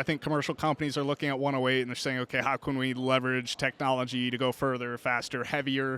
I think commercial companies are looking at 108 and they're saying, okay, how can we leverage technology to go further, faster, heavier?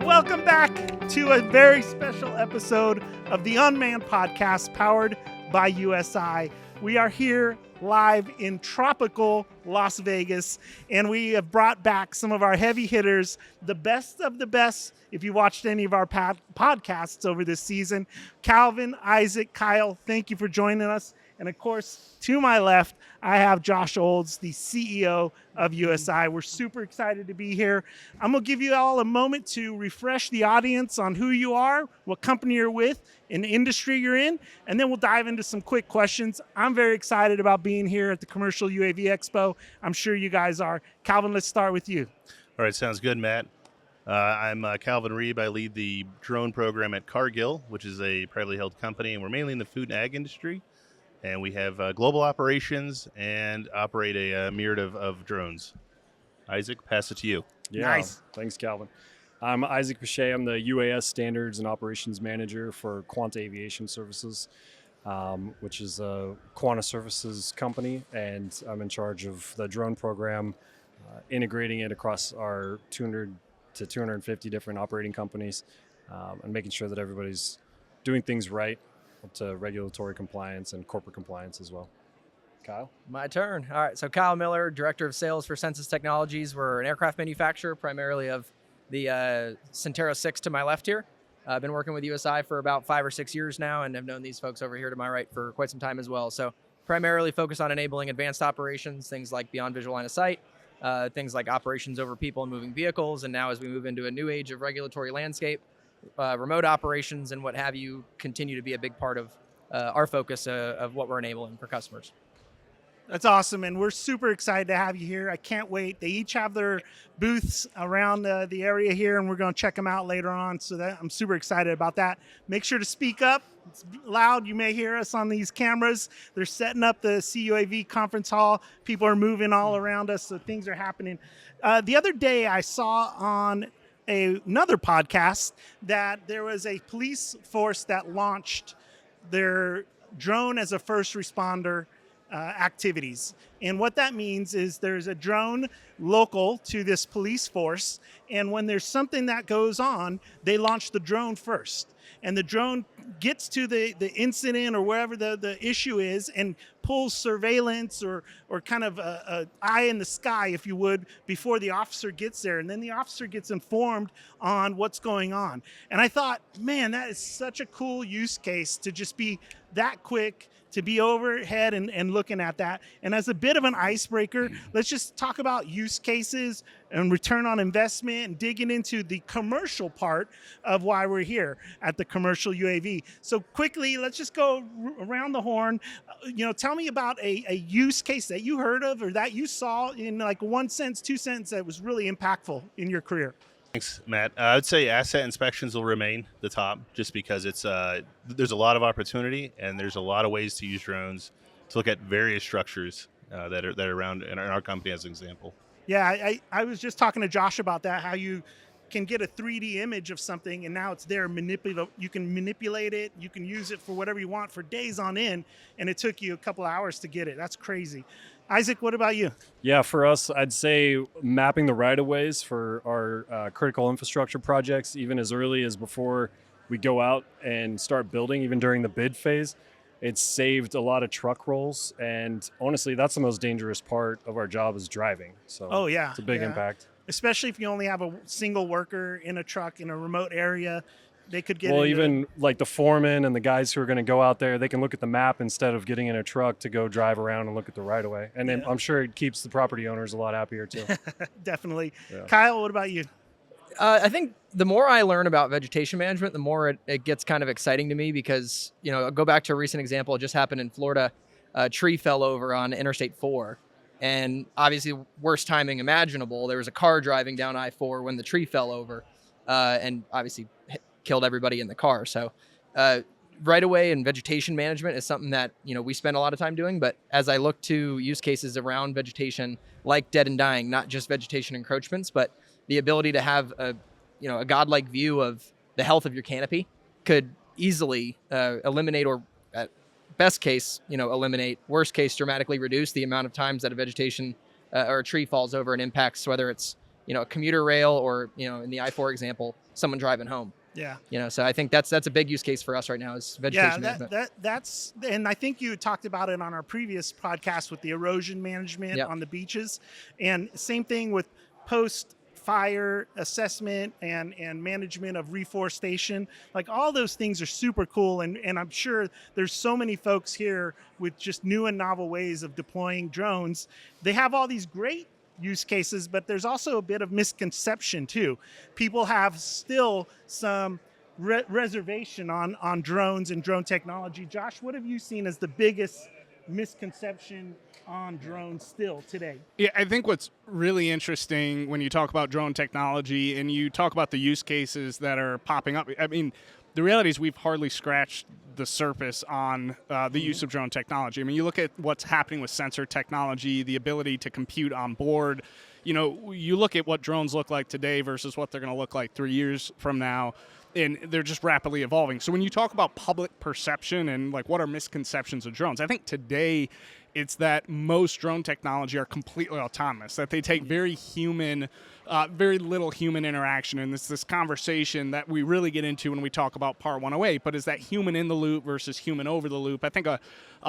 Welcome back to a very special episode of the Unmanned Podcast powered by USI. We are here live in tropical Las Vegas, and we have brought back some of our heavy hitters, the best of the best. If you watched any of our podcasts over this season, Calvin, Isaac, Kyle, thank you for joining us. And of course, to my left, I have Josh Olds, the CEO of USI. We're super excited to be here. I'm going to give you all a moment to refresh the audience on who you are, what company you're with, and the industry you're in, and then we'll dive into some quick questions. I'm very excited about being here at the Commercial UAV Expo. I'm sure you guys are. Calvin, let's start with you. All right, sounds good, Matt. I'm Calvin Rieb. I lead the drone program at Cargill, which is a privately held company, and we're mainly in the food and ag industry. And we have global operations and operate a myriad of drones. Isaac, pass it to you. Yeah, Nice. Thanks, Calvin. I'm Isaac Piche. I'm the UAS Standards and Operations Manager for Quanta Aviation Services, which is a Quanta Services company, and I'm in charge of the drone program, integrating it across our 200 to 250 different operating companies, and making sure that everybody's doing things right up to regulatory compliance and corporate compliance as well. Kyle? My turn. All right. So Kyle Miller, Director of Sales for Censys Technologies. We're an aircraft manufacturer, primarily of the Centero 6 to my left here. I've been working with USI for about 5 or 6 years now, and have known these folks over here to my right for quite some time as well. So primarily focus on enabling advanced operations, things like beyond visual line of sight, things like operations over people and moving vehicles. And now as we move into a new age of regulatory landscape, remote operations and what have you continue to be a big part of our focus of what we're enabling for customers. That's awesome, and we're super excited to have you here. I can't wait. They each have their booths around the area here, and we're going to check them out later on, so that I'm super excited about that. Make sure to speak up. It's loud. You may hear us on these cameras. They're setting up the CUAV conference hall. People are moving all around us, so things are happening. The other day, I saw on another podcast that there was a police force that launched their drone as a first responder activities. And what that means is there's a drone local to this police force, and when there's something that goes on, they launch the drone first. And the drone gets to the incident or wherever the issue is and pulls surveillance or kind of a eye in the sky, if you would, before the officer gets there. And then the officer gets informed on what's going on. And I thought, man, that is such a cool use case to just be that quick, to be overhead and looking at that. And as a bit of an icebreaker, let's just talk about use cases and return on investment and digging into the commercial part of why we're here at the Commercial UAV. So quickly, let's just go around the horn. Tell me about a use case that you heard of or that you saw in like 1 sentence, 2 sentences that was really impactful in your career. Thanks, Matt. I would say asset inspections will remain the top just because it's there's a lot of opportunity and there's a lot of ways to use drones to look at various structures that are around in our company as an example. Yeah, I was just talking to Josh about that, how you can get a 3D image of something and now it's there. You can manipulate it. You can use it for whatever you want for days on end, and it took you a couple hours to get it. That's crazy. Isaac, what about you? Yeah, for us, I'd say mapping the right-of-ways for our critical infrastructure projects, even as early as before we go out and start building, even during the bid phase, it's saved a lot of truck rolls. And honestly, that's the most dangerous part of our job is driving. So it's a big impact. Especially if you only have a single worker in a truck in a remote area. They could get even like the foreman and the guys who are going to go out there, they can look at the map instead of getting in a truck to go drive around and look at the right of way. And then I'm sure it keeps the property owners a lot happier too. Definitely. Yeah. Kyle, what about you? I think the more I learn about vegetation management, the more it gets kind of exciting to me because, I'll go back to a recent example. It just happened in Florida. A tree fell over on Interstate 4. And obviously, worst timing imaginable. There was a car driving down I-4 when the tree fell over and obviously killed everybody in the car. So right away and vegetation management is something that, we spend a lot of time doing. But as I look to use cases around vegetation, like dead and dying, not just vegetation encroachments, but the ability to have a godlike view of the health of your canopy could easily eliminate or best case, eliminate, worst case, dramatically reduce the amount of times that a vegetation or a tree falls over and impacts, whether it's, a commuter rail or, in the I-4 example, someone driving home. Yeah. So I think that's a big use case for us right now is vegetation management. That's, and I think you talked about it on our previous podcast with the erosion management on the beaches, and same thing with post-fire assessment and management of reforestation. Like all those things are super cool, and I'm sure there's so many folks here with just new and novel ways of deploying drones. They have all these great use cases, but there's also a bit of misconception too. People have still some reservation on drones and drone technology. Josh, what have you seen as the biggest misconception on drones still today? Yeah, I think what's really interesting when you talk about drone technology and you talk about the use cases that are popping up, I mean, the reality is we've hardly scratched the surface on the use of drone technology. I mean, you look at what's happening with sensor technology, the ability to compute on board. You look at what drones look like today versus what they're going to look like 3 years from now, and they're just rapidly evolving. So when you talk about public perception and like what are misconceptions of drones, I think today it's that most drone technology are completely autonomous, that they take very little human interaction. And it's this conversation that we really get into when we talk about Part 108, but is that human in the loop versus human over the loop? I think a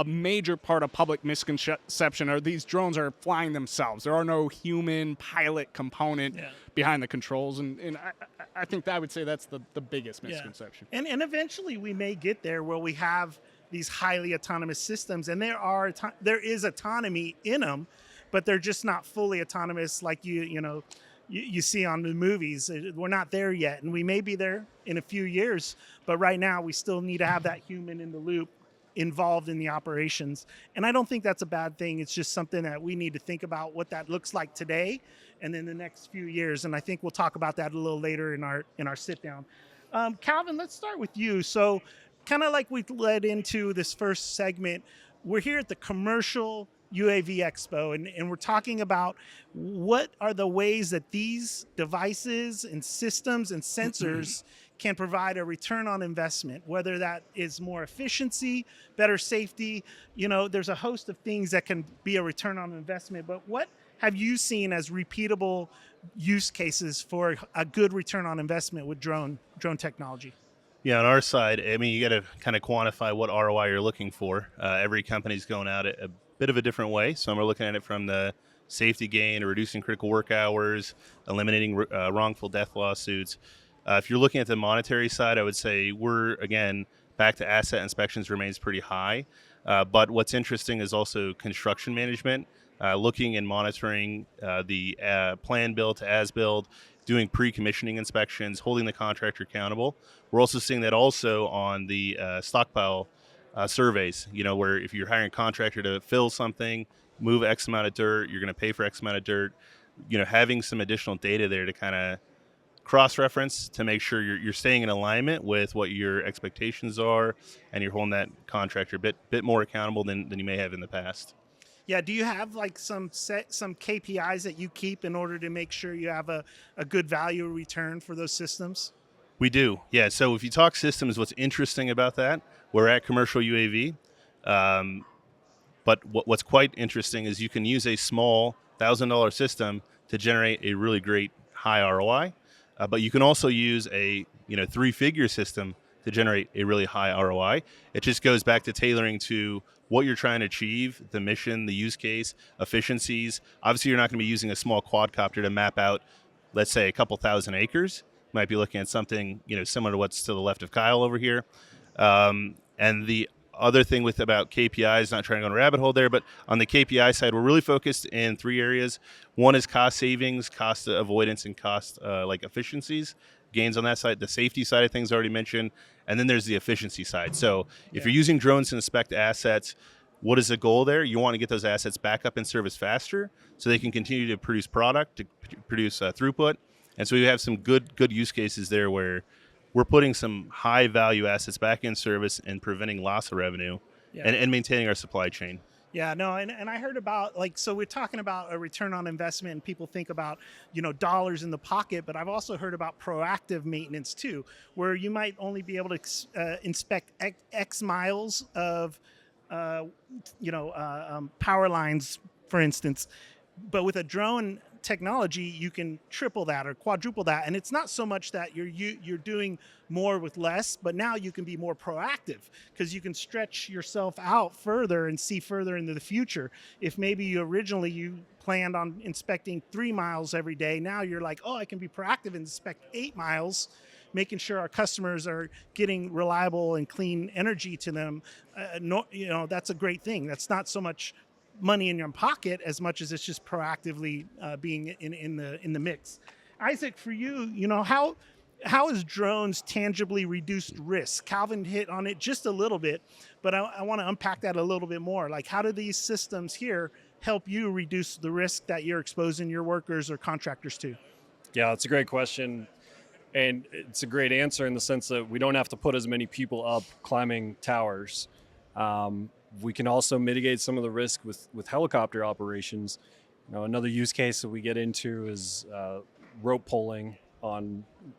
major part of public misconception are these drones are flying themselves. There are no human pilot component behind the controls. And I think that I would say that's the biggest misconception. And eventually we may get there where we have these highly autonomous systems, and there is autonomy in them, but they're just not fully autonomous like you see on the movies. We're not there yet, and we may be there in a few years, but right now we still need to have that human in the loop involved in the operations. And I don't think that's a bad thing. It's just something that we need to think about what that looks like today and in the next few years. And I think we'll talk about that a little later in our sit down. Calvin, let's start with you. So kind of like we led into this first segment, we're here at the Commercial UAV Expo, and we're talking about what are the ways that these devices and systems and sensors can provide a return on investment, whether that is more efficiency, better safety. There's a host of things that can be a return on investment, but what have you seen as repeatable use cases for a good return on investment with drone technology? Yeah, on our side, I mean, you got to kind of quantify what ROI you're looking for. Every company's going at it a bit of a different way. Some are looking at it from the safety gain, reducing critical work hours, eliminating wrongful death lawsuits. If you're looking at the monetary side, I would say we're, again, back to asset inspections remains pretty high. But what's interesting is also construction management, looking and monitoring the plan build to as build, doing pre-commissioning inspections, holding the contractor accountable. We're also seeing that also on the stockpile surveys, where if you're hiring a contractor to fill something, move X amount of dirt, you're going to pay for X amount of dirt, having some additional data there to kind of cross-reference to make sure you're staying in alignment with what your expectations are, and you're holding that contractor a bit more accountable than you may have in the past. Yeah, do you have like some KPIs that you keep in order to make sure you have a good value return for those systems? We do, yeah. So if you talk systems, what's interesting about that, we're at Commercial UAV, but what's quite interesting is you can use a small $1,000 system to generate a really great high ROI, but you can also use a three-figure system to generate a really high ROI. It just goes back to tailoring to what you're trying to achieve, the mission, the use case, efficiencies. Obviously, you're not going to be using a small quadcopter to map out, let's say, a couple thousand acres. You might be looking at something similar to what's to the left of Kyle over here. And the other thing about KPIs, not trying to go on a rabbit hole there, but on the KPI side, we're really focused in three areas. One is cost savings, cost avoidance, and cost efficiencies. Gains on that side. The safety side of things already mentioned. And then there's the efficiency side. So if you're using drones to inspect assets, what is the goal there? You want to get those assets back up in service faster so they can continue to produce product, to produce throughput. And so we have some good use cases there where we're putting some high value assets back in service and preventing loss of revenue and maintaining our supply chain. Yeah, no, and I heard about, so we're talking about a return on investment, and people think about, dollars in the pocket, but I've also heard about proactive maintenance too, where you might only be able to inspect X miles of power lines, for instance. But with a drone technology, you can triple that or quadruple that, and it's not so much that you're doing more with less, but now you can be more proactive because you can stretch yourself out further and see further into the future. If maybe you planned on inspecting 3 miles every day, now you're like, oh, I can be proactive and inspect 8 miles, making sure our customers are getting reliable and clean energy to them. That's a great thing. That's not so much money in your pocket as much as it's just proactively being in the mix. Isaac, for you, how has drones tangibly reduced risk? Calvin hit on it just a little bit, but I want to unpack that a little bit more. Like, how do these systems here help you reduce the risk that you're exposing your workers or contractors to? Yeah, it's a great question. And it's a great answer in the sense that we don't have to put as many people up climbing towers. We can also mitigate some of the risk with helicopter operations. Another use case that we get into is rope pulling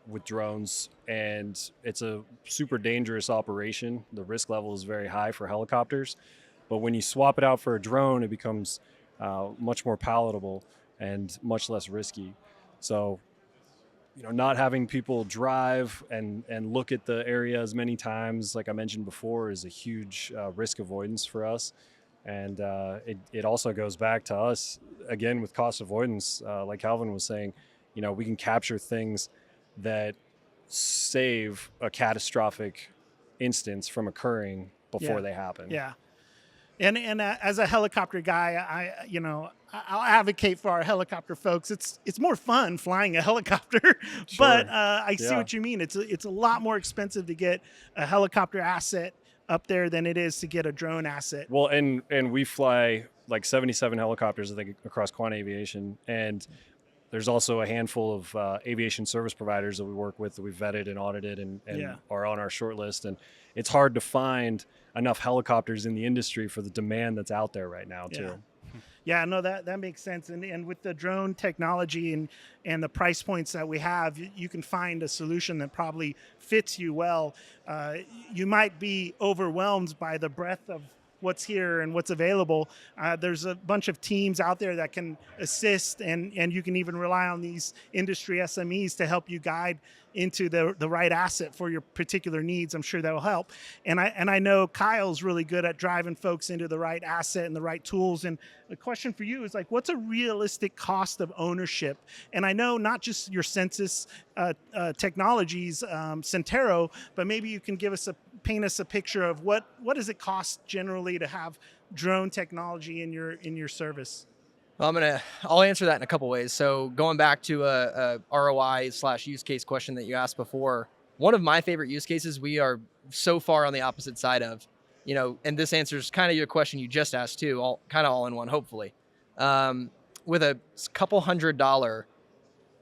with drones, and it's a super dangerous operation. The risk level is very high for helicopters, but when you swap it out for a drone, it becomes much more palatable and much less risky. So, not having people drive and look at the area as many times, like I mentioned before, is a huge risk avoidance for us. And it also goes back to us, again, with cost avoidance, like Calvin was saying, we can capture things that save a catastrophic instance from occurring before they happen. Yeah. And as a helicopter guy, I'll advocate for our helicopter folks. It's more fun flying a helicopter, Sure. but I see what you mean. It's a lot more expensive to get a helicopter asset up there than it is to get a drone asset. Well, and we fly like 77 helicopters, I think, across Quanta Aviation, and there's also a handful of aviation service providers that we work with that we've vetted and audited and are on our short list. And it's hard to find enough helicopters in the industry for the demand that's out there right now, too. Yeah, no, that makes sense. And with the drone technology and the price points that we have, you can find a solution that probably fits you well. You might be overwhelmed by the breadth of what's here and what's available. There's a bunch of teams out there that can assist, and you can even rely on these industry SMEs to help you guide into the right asset for your particular needs. I'm sure that will help. And I know Kyle's really good at driving folks into the right asset and the right tools. And the question for you is, like, what's a realistic cost of ownership? And I know not just your Censys Technologies, Centero, but maybe you can paint us a picture of what does it cost generally to have drone technology in your service? Well, I'll answer that in a couple ways. So going back to a ROI/use case question that you asked before, one of my favorite use cases we are so far on the opposite side of, and this answers kind of your question you just asked too, all in one, hopefully. With a couple $100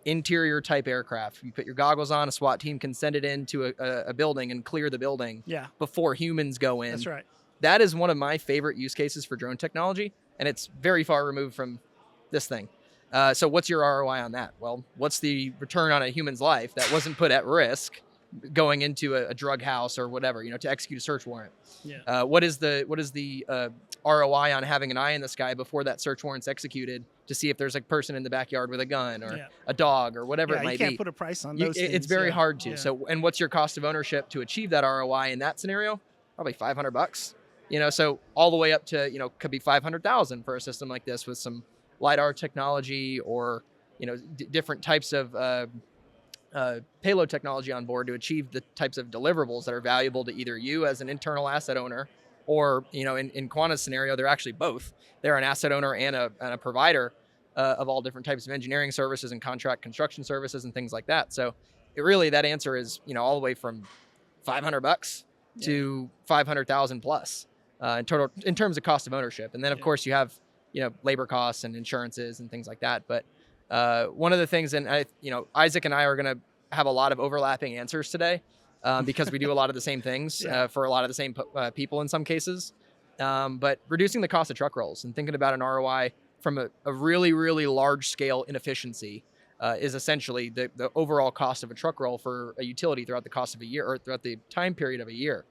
interior type aircraft, you put your goggles on, a SWAT team can send it into a building and clear the building before humans go in. That's right. That is one of my favorite use cases for drone technology, and it's very far removed from this thing. So what's your ROI on that? Well, what's the return on a human's life that wasn't put at risk going into a drug house or whatever, to execute a search warrant? Yeah. What is the ROI on having an eye in the sky before that search warrant's executed to see if there's a person in the backyard with a gun or a dog or whatever it might be? You can't put a price on those things. It's very hard to. Yeah. So, and what's your cost of ownership to achieve that ROI in that scenario? Probably $500. So all the way up to, could be $500,000 for a system like this with some LiDAR technology or, different types of payload technology on board to achieve the types of deliverables that are valuable to either you as an internal asset owner or, in Quanta's scenario, they're actually both. They're an asset owner and a provider of all different types of engineering services and contract construction services and things like that. So that answer is, all the way from $500 to 500,000 plus in total in terms of cost of ownership. And then of course you have, labor costs and insurances and things like that. But one of the things, and Isaac and I are going to have a lot of overlapping answers today because we do a lot of the same things for a lot of the same people in some cases. But reducing the cost of truck rolls and thinking about an ROI from a really, really large scale inefficiency is essentially the overall cost of a truck roll for a utility throughout the cost of a year or throughout the time period of a year.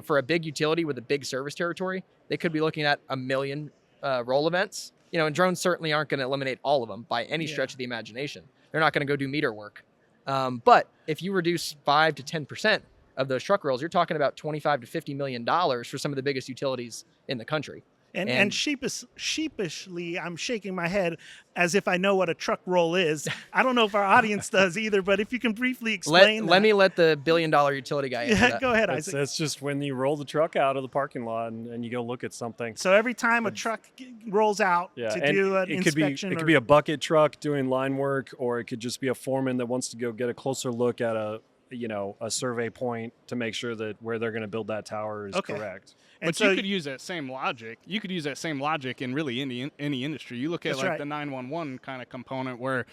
For a big utility with a big service territory, they could be looking at 1 million roll events. And drones certainly aren't going to eliminate all of them by any stretch of the imagination. They're not going to go do meter work. But if you reduce 5 to 10% of those truck rolls, you're talking about $25 to $50 million for some of the biggest utilities in the country. And sheepishly, I'm shaking my head as if I know what a truck roll is. I don't know if our audience does either, but if you can briefly explain let me let the $1 billion utility guy answer that. Go ahead, Isaac. It's just when you roll the truck out of the parking lot and you go look at something. So every time a truck rolls out to do an inspection. It could be a bucket truck doing line work, or it could just be a foreman that wants to go get a closer look at a survey point to make sure that where they're going to build that tower is correct. But you could use that same logic. You could use that same logic in really any industry. You look at the 911 kind of component where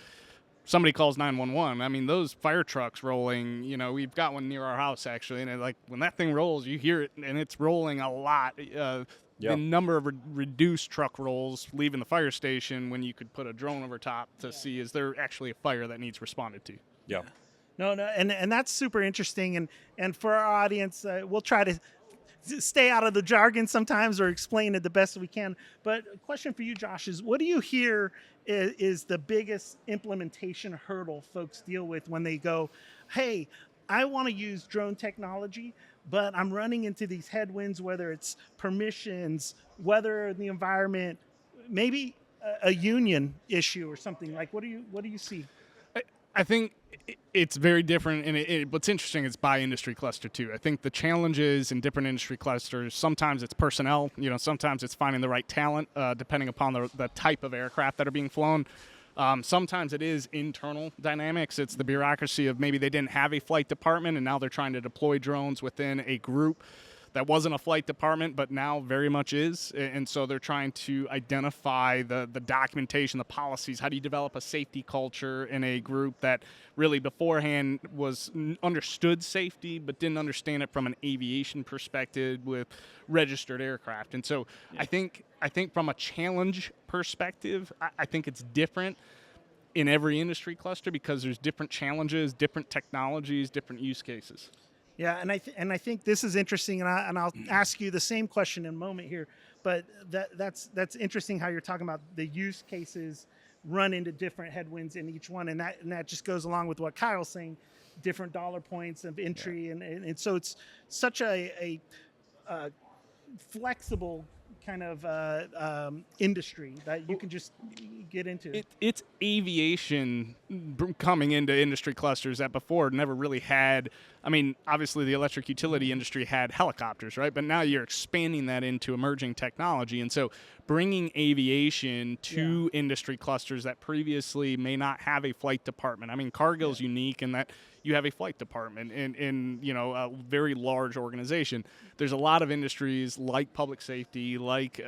somebody calls 911. I mean, those fire trucks rolling, we've got one near our house actually, and when that thing rolls, you hear it, and it's rolling a lot. The number of reduced truck rolls leaving the fire station when you could put a drone over top to see is there actually a fire that needs responded to. Yeah. No, and that's super interesting. And for our audience, we'll try to stay out of the jargon sometimes or explain it the best we can. But a question for you, Josh, is what do you hear is the biggest implementation hurdle folks deal with when they go, hey, I want to use drone technology, but I'm running into these headwinds, whether it's permissions, weather in the environment, maybe a union issue or something. Like, what do you see? I think it's very different, and what's interesting is by industry cluster too. I think the challenges in different industry clusters, sometimes it's personnel, sometimes it's finding the right talent, depending upon the type of aircraft that are being flown. Sometimes it is internal dynamics. It's the bureaucracy of maybe they didn't have a flight department, and now they're trying to deploy drones within a group that wasn't a flight department, but now very much is. And so they're trying to identify the documentation, the policies. How do you develop a safety culture in a group that really beforehand was understood safety, but didn't understand it from an aviation perspective with registered aircraft? And so I think from a challenge perspective, I think it's different in every industry cluster because there's different challenges, different technologies, different use cases. Yeah, and I think this is interesting, and I'll ask you the same question in a moment here. But that's interesting how you're talking about the use cases run into different headwinds in each one, and that just goes along with what Kyle's saying, different dollar points of entry, and so it's such a flexible kind of industry that you can just get into. It's aviation coming into industry clusters that before never really had. I mean, obviously the electric utility industry had helicopters, right? But now you're expanding that into emerging technology. And so bringing aviation to industry clusters that previously may not have a flight department. I mean, Cargill's unique in that you have a flight department in a very large organization. There's a lot of industries like public safety, like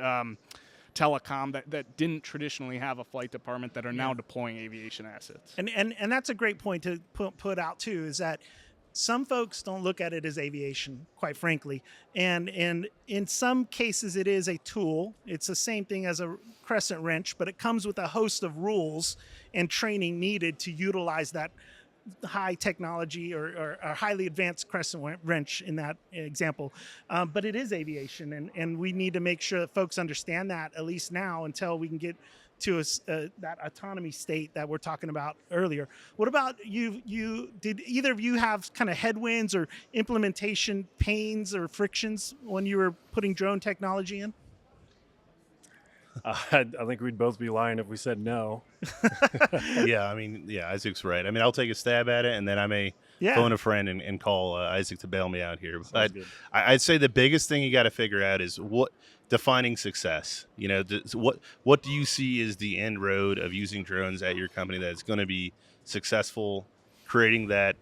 telecom that didn't traditionally have a flight department that are now deploying aviation assets. And that's a great point to put out too, is that some folks don't look at it as aviation, quite frankly. And in some cases it is a tool. It's the same thing as a crescent wrench, but it comes with a host of rules and training needed to utilize that high technology or highly advanced crescent wrench in that example. But it is aviation, and we need to make sure that folks understand that, at least now, until we can get to that autonomy state that we're talking about earlier. What about you? Did either of you have kind of headwinds or implementation pains or frictions when you were putting drone technology in? I think we'd both be lying if we said no. Isaac's right. I mean, I'll take a stab at it, and then I may phone a friend and call Isaac to bail me out here. But I'd say the biggest thing you got to figure out is defining success. What do you see as the end road of using drones at your company that's going to be successful, creating that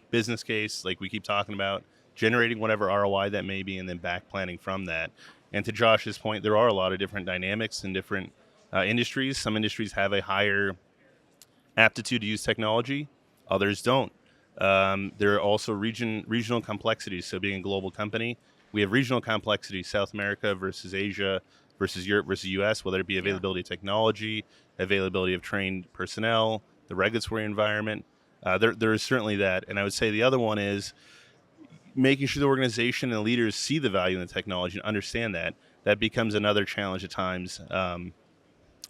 business case like we keep talking about, generating whatever ROI that may be, and then back planning from that. And to Josh's point, there are a lot of different dynamics in different industries. Some industries have a higher aptitude to use technology. Others don't. There are also regional complexities. So being a global company, we have regional complexities, South America versus Asia versus Europe versus US, whether it be availability of technology, availability of trained personnel, the regulatory environment. There is certainly that. And I would say the other one is making sure the organization and leaders see the value in the technology and understand that becomes another challenge at times,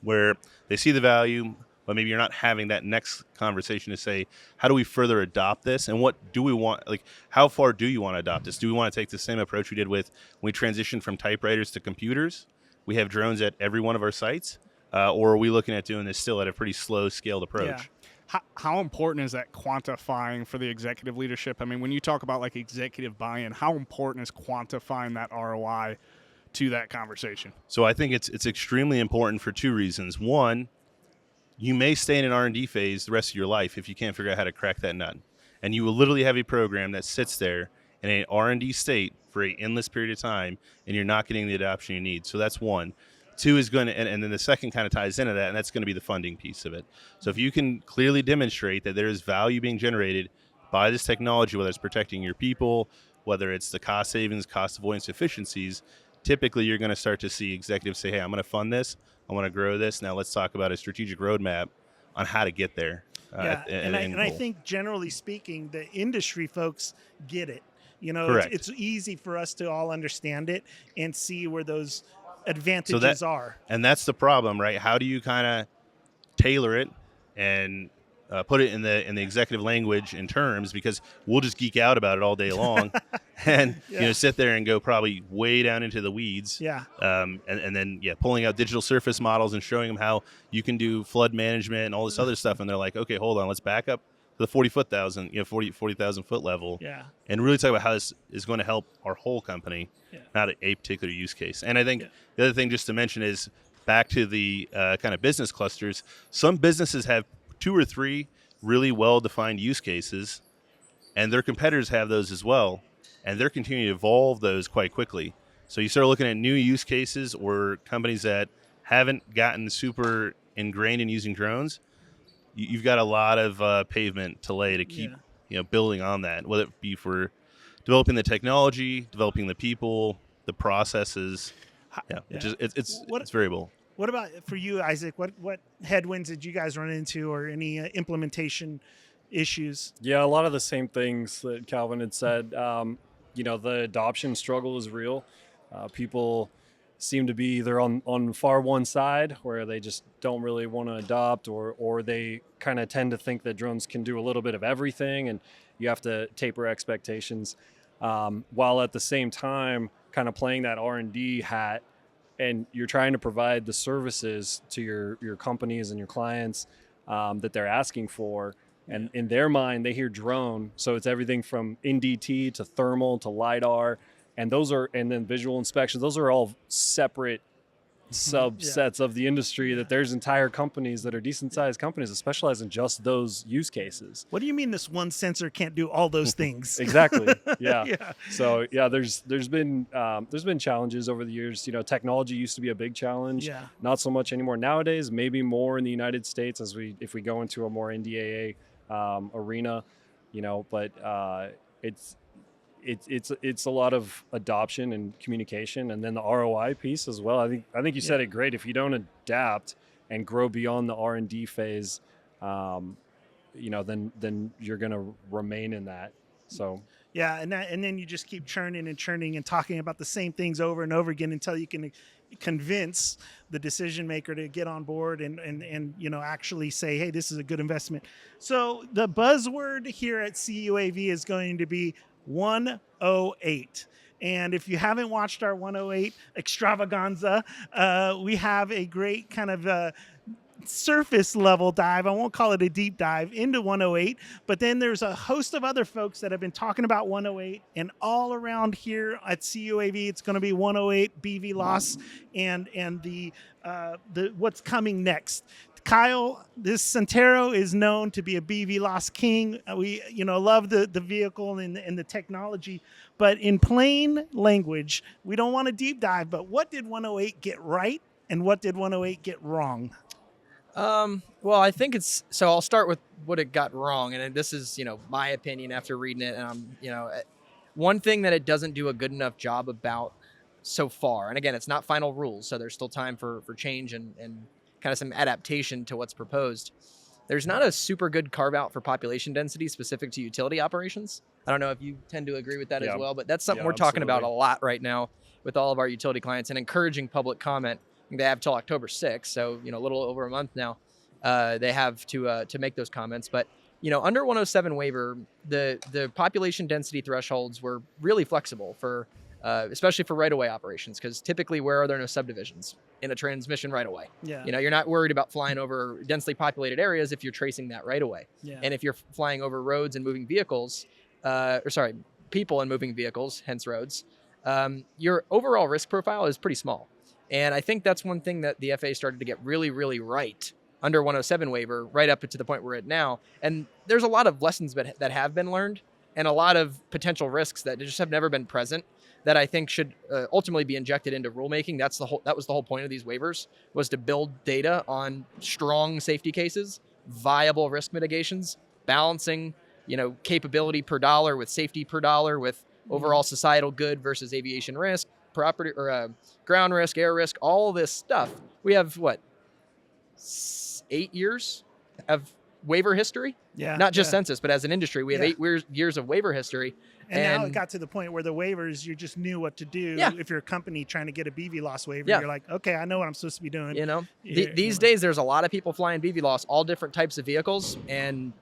where they see the value, but maybe you're not having that next conversation to say, how do we further adopt this, and what do we want? Like, how far do you want to adopt this? Do we want to take the same approach we did with when we transitioned from typewriters to computers? We have drones at every one of our sites, or are we looking at doing this still at a pretty slow scaled approach? Yeah. How important is that quantifying for the executive leadership? I mean, when you talk about like executive buy-in, how important is quantifying that ROI to that conversation? So I think it's extremely important for two reasons. One, you may stay in an R&D phase the rest of your life if you can't figure out how to crack that nut. And you will literally have a program that sits there in an R&D state for an endless period of time, and you're not getting the adoption you need. So that's one. Two is going to, and then the second kind of ties into that, and that's going to be the funding piece of it. So if you can clearly demonstrate that there is value being generated by this technology, whether it's protecting your people, whether it's the cost savings, cost avoidance efficiencies, typically you're going to start to see executives say, hey, I'm going to fund this. I want to grow this. Now let's talk about a strategic roadmap on how to get there. And I think generally speaking, the industry folks get it. You know, Correct. it's easy for us to all understand it and see where those advantages are. And that's the problem, right? How do you kind of tailor it and put it in the executive language and terms, because we'll just geek out about it all day long and sit there and go probably way down into the weeds. And then pulling out digital surface models and showing them how you can do flood management and all this other stuff, and they're like, okay, hold on, let's back up to the 40,000 foot level, and really talk about how this is going to help our whole company, not a particular use case. And I think the other thing just to mention is back to the kind of business clusters. Some businesses have 2 or 3 really well-defined use cases, and their competitors have those as well, and they're continuing to evolve those quite quickly. So you start looking at new use cases or companies that haven't gotten super ingrained in using drones. You've got a lot of pavement to lay to keep building on that, whether it be for developing the technology, developing the people, the processes. It's variable. What about for you, Isaac? What headwinds did you guys run into, or any implementation issues? Yeah, a lot of the same things that Calvin had said. The adoption struggle is real. People seem to be either on far one side, where they just don't really want to adopt, or they kind of tend to think that drones can do a little bit of everything, and you have to taper expectations, while at the same time kind of playing that R&D hat. And you're trying to provide the services to your companies and your clients that they're asking for. And in their mind, they hear drone. So it's everything from NDT to thermal to LiDAR. And then visual inspections. Those are all separate subsets of the industry, that there's entire companies that are decent sized companies that specialize in just those use cases. What do you mean this one sensor can't do all those things? Exactly. Yeah. So there's been challenges over the years. Technology used to be a big challenge. Not so much anymore nowadays. Maybe more in the United States if we go into a more NDAA arena. But it's a lot of adoption and communication, and then the ROI piece as well. I think you said it great. If you don't adapt and grow beyond the R&D phase, then you're going to remain in that. So and then you just keep churning and talking about the same things over and over again until you can convince the decision maker to get on board and actually say, hey, this is a good investment. So the buzzword here at CUAV is going to be 108. And if you haven't watched our 108 extravaganza, we have a great kind of surface level dive. I won't call it a deep dive into 108, but then there's a host of other folks that have been talking about 108, and all around here at CUAV, it's going to be 108 BVLOS and the what's coming next. Kyle, this Centero is known to be a BVLOS king. We, love the vehicle and the technology, but in plain language, we don't want to deep dive. But what did 108 get right, and what did 108 get wrong? Well, I think so I'll start with what it got wrong, and this is, my opinion after reading it. And one thing that it doesn't do a good enough job about so far, and again, it's not final rules, so there's still time for change and kind of some adaptation to what's proposed, there's not a super good carve out for population density specific to utility operations. I don't know if you tend to agree with that Yeah. as well, but that's something Yeah, we're talking about a absolutely. lot right now with all of our utility clients and encouraging public comment. They have till October 6th, so a little over a month now. They have to make those comments, but under 107 waiver, the population density thresholds were really flexible for, especially for right-of-way operations, because typically where are there no subdivisions? In a transmission right-away. Yeah. You're not worried about flying over densely populated areas if you're tracing that right-of-way. Yeah. And if you're flying over roads and moving vehicles, people and moving vehicles, hence roads, your overall risk profile is pretty small. And I think that's one thing that the FAA started to get really, really right under 107 waiver, right up to the point we're at now. And there's a lot of lessons that have been learned and a lot of potential risks that just have never been present that I think should ultimately be injected into rulemaking. That was the whole point of these waivers, was to build data on strong safety cases, viable risk mitigations, balancing, capability per dollar with safety per dollar with overall societal good versus aviation risk, property or ground risk, air risk, all this stuff. We have 8 years of waiver history? Yeah. Not just Censys, but as an industry, we have 8 years of waiver history. And now it got to the point where the waivers, you just knew what to do. Yeah. If you're a company trying to get a BVLOS waiver, Yeah. you're like, okay, I know what I'm supposed to be doing. These days, there's a lot of people flying BVLOS, all different types of vehicles, and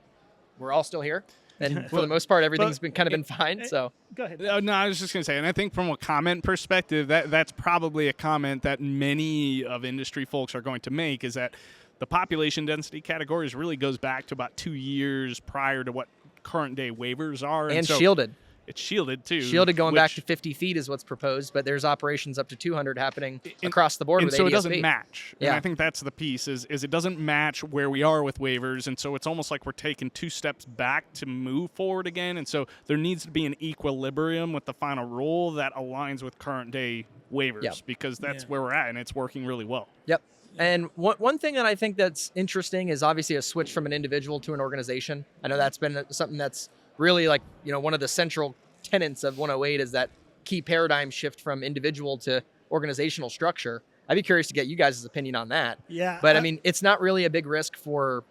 we're all still here. And for the most part, everything's been fine. So Go ahead. No, I was just going to say, and I think from a comment perspective, that's probably a comment that many of industry folks are going to make, is that the population density categories really goes back to about 2 years prior to what current day waivers are. and so shielded. It's shielded too. Shielded going back which- to 50 feet is what's proposed, but there's operations up to 200 happening across the board and with so ADSB. it doesn't match. Yeah. And I think that's the piece is it doesn't match where we are with waivers, and so it's almost like we're taking 2 steps back to move forward again. And so there needs to be an equilibrium with the final rule that aligns with current day waivers, Yep. because that's where we're at, and it's working really well. Yep. And one thing that I think that's interesting is obviously a switch from an individual to an organization. I know that's been something that's really one of the central tenets of 108 is that key paradigm shift from individual to organizational structure. I'd be curious to get you guys' opinion on that. Yeah. But I mean, it's not really a big risk for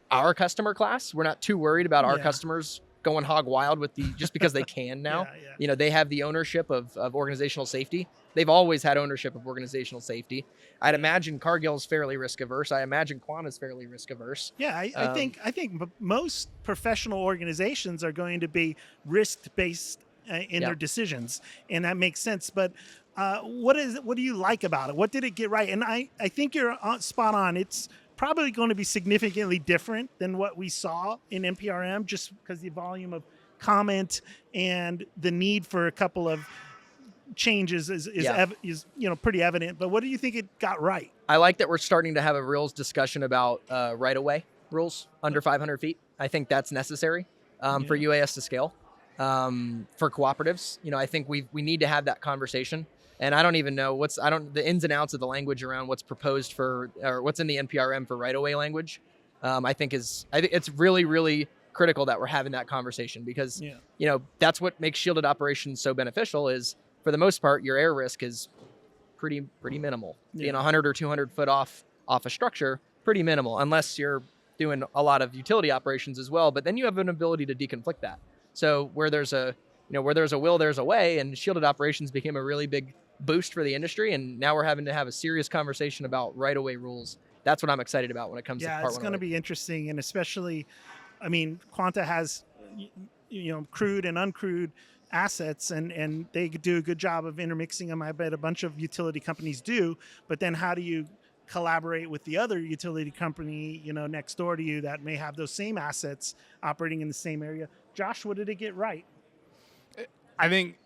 our customer class. We're not too worried about our customers going hog wild with just because they can now. Yeah. They have the ownership of organizational safety. They've always had ownership of organizational safety. I'd imagine Cargill's fairly risk averse. I imagine Quanta's fairly risk averse. Yeah, I think most professional organizations are going to be risk based in their decisions, and that makes sense. But what do you like about it? What did it get right? And I think you're spot on. It's probably going to be significantly different than what we saw in NPRM, just because the volume of comment and the need for a couple of changes is pretty evident. But what do you think it got right? I like that we're starting to have a real discussion about right-of-way rules under 500 feet. I think that's necessary for UAS to scale. For cooperatives, I think we need to have that conversation. And I don't even know the ins and outs of the language around what's proposed or what's in the NPRM for right-of-way language. I think it's really, really critical that we're having that conversation, because that's what makes shielded operations so beneficial. Is for the most part, your air risk is pretty minimal. Being 100 or 200 foot off a structure, pretty minimal, unless you're doing a lot of utility operations as well. But then you have an ability to deconflict that. So where there's a will, there's a way, and shielded operations became a really big boost for the industry. And now we're having to have a serious conversation about right-of-way rules. That's what I'm excited about when it comes to Part 108. Yeah, it's going to be interesting, and especially, Quanta has, crewed and uncrewed assets, and they do a good job of intermixing them. I bet a bunch of utility companies do, but then how do you collaborate with the other utility company, next door to you that may have those same assets operating in the same area? Josh, what did it get right? I think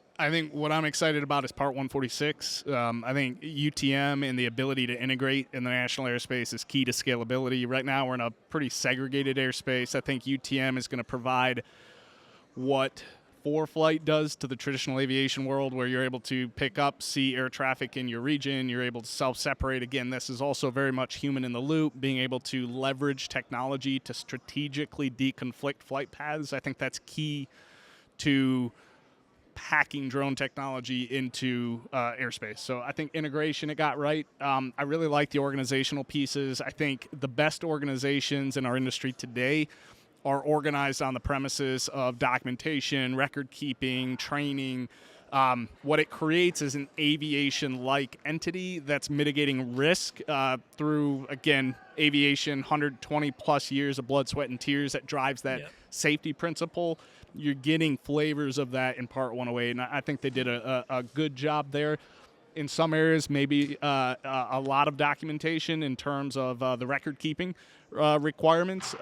what I'm excited about is Part 146. I think UTM and the ability to integrate in the national airspace is key to scalability. Right now, we're in a pretty segregated airspace. I think UTM is going to provide what ForeFlight does to the traditional aviation world, where you're able to pick up, see air traffic in your region. You're able to self-separate. Again, this is also very much human in the loop, being able to leverage technology to strategically deconflict flight paths. I think that's key to packing drone technology into airspace. So I think integration, it got right. I really like the organizational pieces. I think the best organizations in our industry today are organized on the premises of documentation, record keeping, training. What it creates is an aviation-like entity that's mitigating risk through, again, aviation, 120 plus years of blood, sweat, and tears that drives that safety principle. You're getting flavors of that in Part 108, and I think they did a good job there. In some areas, maybe a lot of documentation in terms of the record keeping requirements,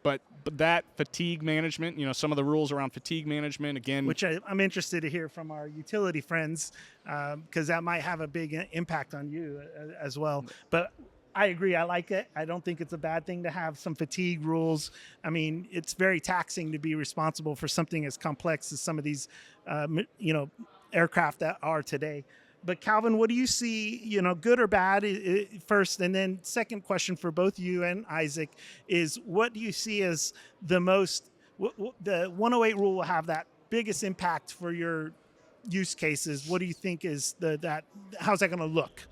but that fatigue management, some of the rules around fatigue management, again, which I'm interested to hear from our utility friends, because that might have a big impact on you as well. But I agree. I like it. I don't think it's a bad thing to have some fatigue rules. I mean, it's very taxing to be responsible for something as complex as some of these, aircraft that are today. But Calvin, what do you see, good or bad first? And then second question for both you and Isaac is, what do you see as the most, the 108 rule will have that biggest impact for your use cases? What do you think is how's that going to look?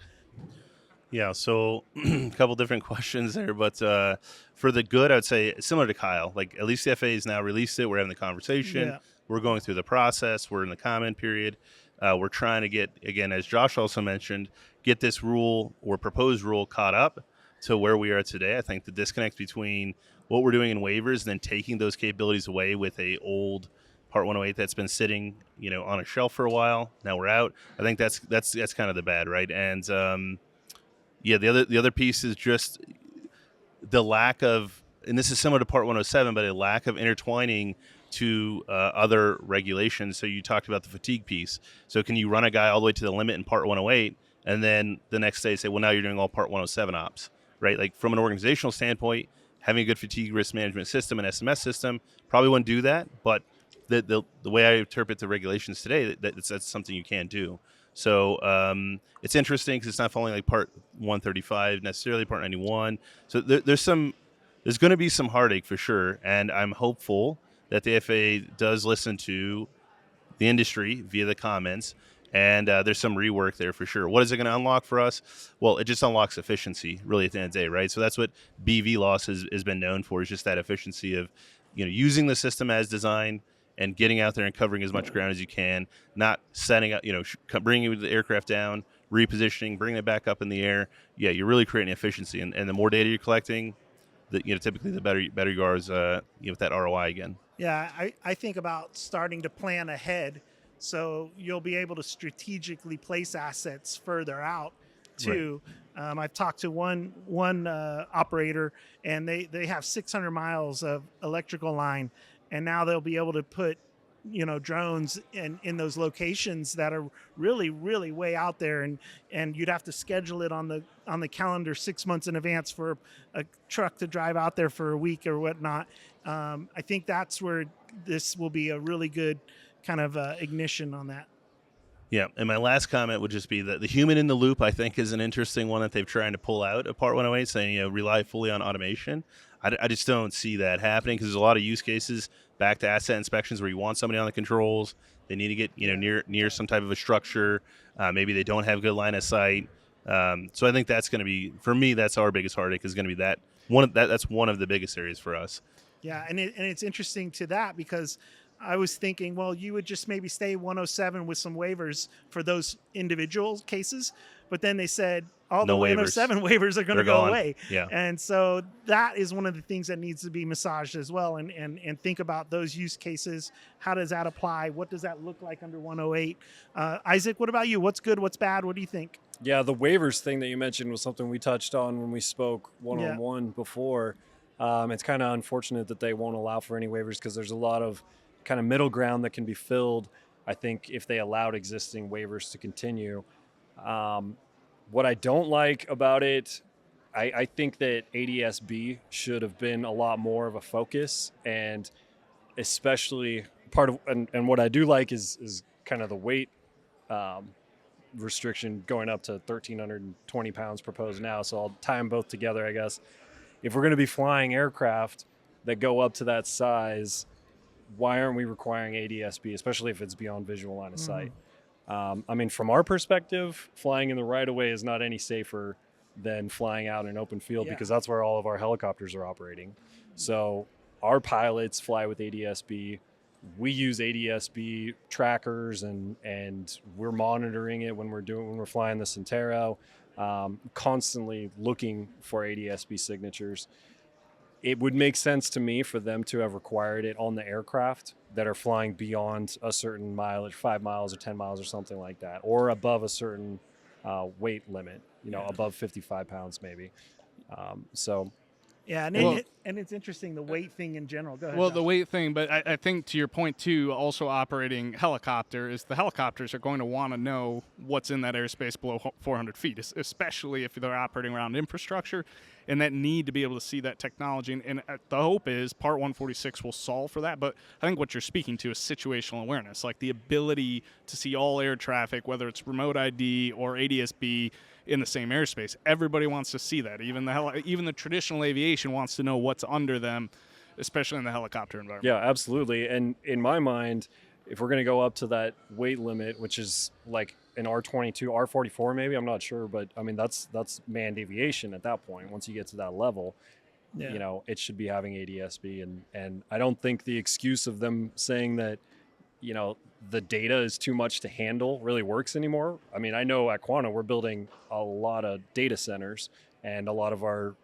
Yeah, so a couple different questions there, but for the good, I would say similar to Kyle. Like, at least the FAA has now released it. We're having the conversation. Yeah. We're going through the process. We're in the comment period. We're trying to get, again, as Josh also mentioned, get this rule or proposed rule caught up to where we are today. I think the disconnect between what we're doing in waivers and then taking those capabilities away with a old Part 108 that's been sitting, on a shelf for a while. Now we're out. I think that's kind of the bad, right? And the other piece is just the lack of, and this is similar to Part 107, but a lack of intertwining to other regulations. So you talked about the fatigue piece. So can you run a guy all the way to the limit in Part 108 and then the next day say, well, now you're doing all Part 107 ops, right? Like, from an organizational standpoint, having a good fatigue risk management system and SMS system probably wouldn't do that. But the way I interpret the regulations today, that's something you can do. So it's interesting because it's not following like Part 135 necessarily, Part 91. So there's going to be some heartache for sure, and I'm hopeful that the FAA does listen to the industry via the comments, and there's some rework there for sure. What is it going to unlock for us? Well, it just unlocks efficiency, really, at the end of the day, right? So that's what BVLOS has been known for, is just that efficiency of using the system as designed and getting out there and covering as much ground as you can, not setting up, bringing the aircraft down, repositioning, bringing it back up in the air. Yeah, you're really creating efficiency, and the more data you're collecting, typically the better you are as with that ROI again. Yeah, I think about starting to plan ahead, so you'll be able to strategically place assets further out too. Right. I've talked to one operator, and they have 600 miles of electrical line, and now they'll be able to put drones in those locations that are really, really way out there, and you'd have to schedule it on the calendar 6 months in advance for a truck to drive out there for a week or whatnot. I think that's where this will be a really good kind of ignition on that. Yeah, and my last comment would just be that the human in the loop, I think, is an interesting one that they've tried to pull out of Part 108, saying rely fully on automation. I just don't see that happening, because there's a lot of use cases back to asset inspections where you want somebody on the controls. They need to get near some type of a structure. Maybe they don't have good line of sight. So I think that's going to be, for me, that's our biggest heartache, is going to be that one. That's one of the biggest areas for us. Yeah, and it's interesting to that, because I was thinking, well, you would just maybe stay 107 with some waivers for those individual cases, but then they said all the 107 waivers are going to go away. Yeah. And so that is one of the things that needs to be massaged as well, and think about those use cases. How does that apply? What does that look like under 108? Isaac, what about you? What's good? What's bad? What do you think? Yeah, the waivers thing that you mentioned was something we touched on when we spoke one-on-one before. It's kind of unfortunate that they won't allow for any waivers, because there's a lot of kind of middle ground that can be filled, I think, if they allowed existing waivers to continue. What I don't like about it, I think that ADS-B should have been a lot more of a focus, and especially part of, and what I do like is kind of the weight restriction going up to 1,320 pounds proposed now. So I'll tie them both together, I guess. If we're going to be flying aircraft that go up to that size, why aren't we requiring ADS-B, especially if it's beyond visual line of sight? I mean, from our perspective, flying in the right of way is not any safer than flying out in an open field because that's where all of our helicopters are operating. So our pilots fly with ADS-B. We use ADS-B trackers and we're monitoring it when we're flying the Centero, constantly looking for ADS-B signatures. It would make sense to me for them to have required it on the aircraft that are flying beyond a certain mileage, 5 miles or 10 miles or something like that, or above a certain weight limit, above 55 pounds maybe. Yeah, and, Well- and it's interesting, the weight thing in general. Go ahead. Well, Josh. the weight thing, but I think to your point too, also operating helicopter is the helicopters are going to want to know what's in that airspace below 400 feet, especially if they're operating around infrastructure, and that need to be able to see that technology. And the hope is Part 146 will solve for that. But I think what you're speaking to is situational awareness, like the ability to see all air traffic, whether it's remote ID or ADS-B, in the same airspace. Everybody wants to see that. Even the traditional aviation wants to know what's under them, especially in the helicopter environment. Yeah, absolutely. And in my mind, if we're going to go up to that weight limit, which is like an R22, R44 maybe, I'm not sure, but I mean that's manned aviation at that point. Once you get to that level, it should be having ADS-B, and I don't think the excuse of them saying that the data is too much to handle really works anymore. I mean, I know at Quanta we're building a lot of data centers, and a lot of our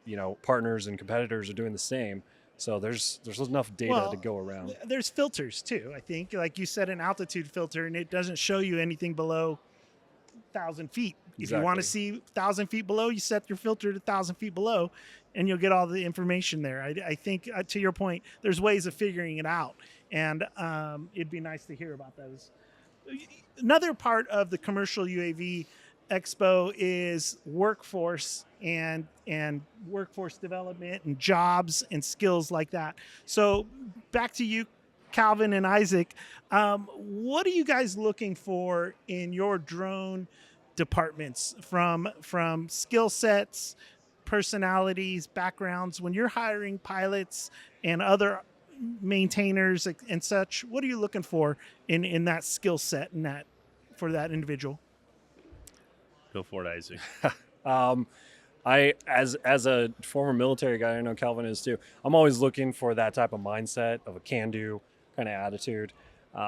partners and competitors are doing the same. So there's enough data to go around. There's filters too. I think, like you said, an altitude filter, and it doesn't show you anything below 1,000 feet. If you want to see 1,000 feet below, you set your filter to 1,000 feet below, and you'll get all the information there. I think, to your point, there's ways of figuring it out, and it'd be nice to hear about those. Another part of the Commercial UAV Expo is workforce and workforce development and jobs and skills like that. So back to you, Calvin and Isaac. What are you guys looking for in your drone departments from skill sets, personalities, backgrounds? When you're hiring pilots and other maintainers and such, what are you looking for in that skill set and that for that individual? Go for it, Isaac. I, as a former military guy, I know Calvin is too, I'm always looking for that type of mindset of a can-do kind of attitude.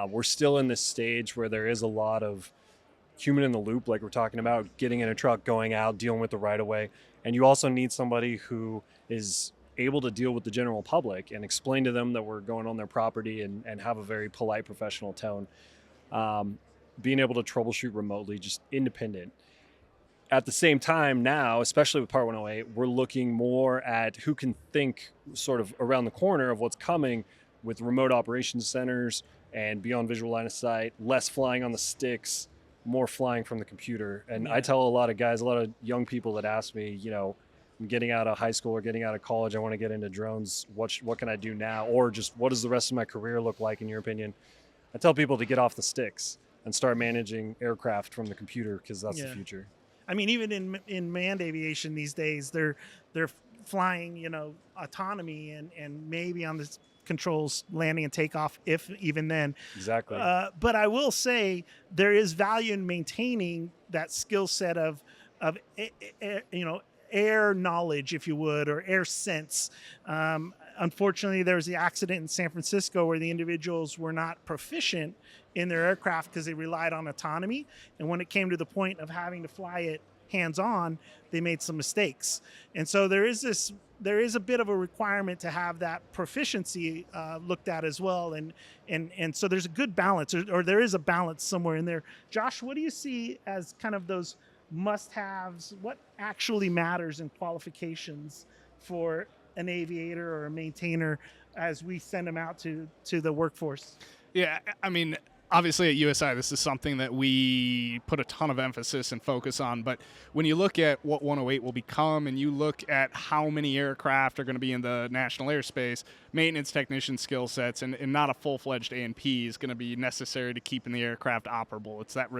We're still in this stage where there is a lot of human in the loop, like we're talking about, getting in a truck, going out, dealing with the right-of-way. And you also need somebody who is able to deal with the general public and explain to them that we're going on their property and have a very polite, professional tone. Being able to troubleshoot remotely, just independent. At the same time now, especially with Part 108, we're looking more at who can think sort of around the corner of what's coming with remote operations centers and beyond visual line of sight, less flying on the sticks, more flying from the computer. And I tell a lot of guys, a lot of young people that ask me, I'm getting out of high school or getting out of college, I want to get into drones. What can I do now? Or just what does the rest of my career look like in your opinion? I tell people to get off the sticks and start managing aircraft from the computer because that's the future. I mean, even in manned aviation these days, they're flying, autonomy and maybe on the controls landing and takeoff, if even then. Exactly. But I will say there is value in maintaining that skill set of air knowledge, if you would, or air sense. Unfortunately, there was the accident in San Francisco where the individuals were not proficient in their aircraft because they relied on autonomy. And when it came to the point of having to fly it hands-on, they made some mistakes. And so there is a bit of a requirement to have that proficiency looked at as well. And so there's a good balance, or there is a balance somewhere in there. Josh, what do you see as kind of those must-haves? What actually matters in qualifications for an aviator or a maintainer as we send them out to the workforce? Yeah, I mean, obviously at USI, this is something that we put a ton of emphasis and focus on. But when you look at what 108 will become and you look at how many aircraft are going to be in the national airspace, maintenance technician skill sets and not a full-fledged A&P is going to be necessary to keeping the aircraft operable. It's that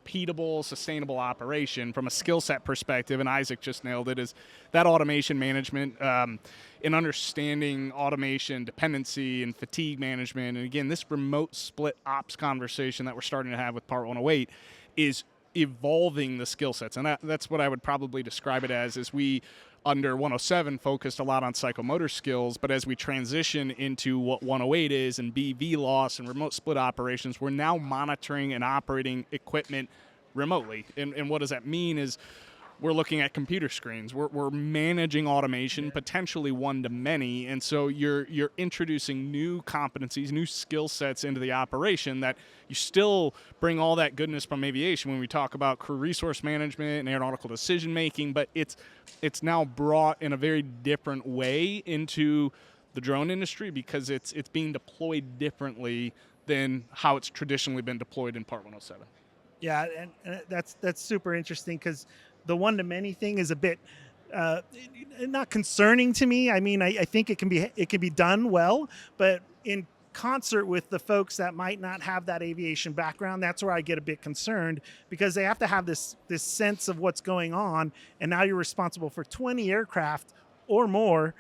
repeatable, sustainable operation from a skill set perspective, and Isaac just nailed it, is that automation management and understanding automation dependency and fatigue management. And again, this remote split ops conversation that we're starting to have with Part 108 is evolving the skill sets. And that's what I would probably describe it as, is we under 107 focused a lot on psychomotor skills, but as we transition into what 108 is and BVLOS and remote split operations, we're now monitoring and operating equipment remotely. And what does that mean is we're looking at computer screens. We're managing automation, potentially one-to-many, and so you're introducing new competencies, new skill sets into the operation that you still bring all that goodness from aviation when we talk about crew resource management and aeronautical decision-making, but it's now brought in a very different way into the drone industry because it's being deployed differently than how it's traditionally been deployed in Part 107. Yeah, and that's super interesting because the one-to-many thing is a bit not concerning to me. I mean, I think it can be done well, but in concert with the folks that might not have that aviation background, that's where I get a bit concerned because they have to have this sense of what's going on, and now you're responsible for 20 aircraft or more.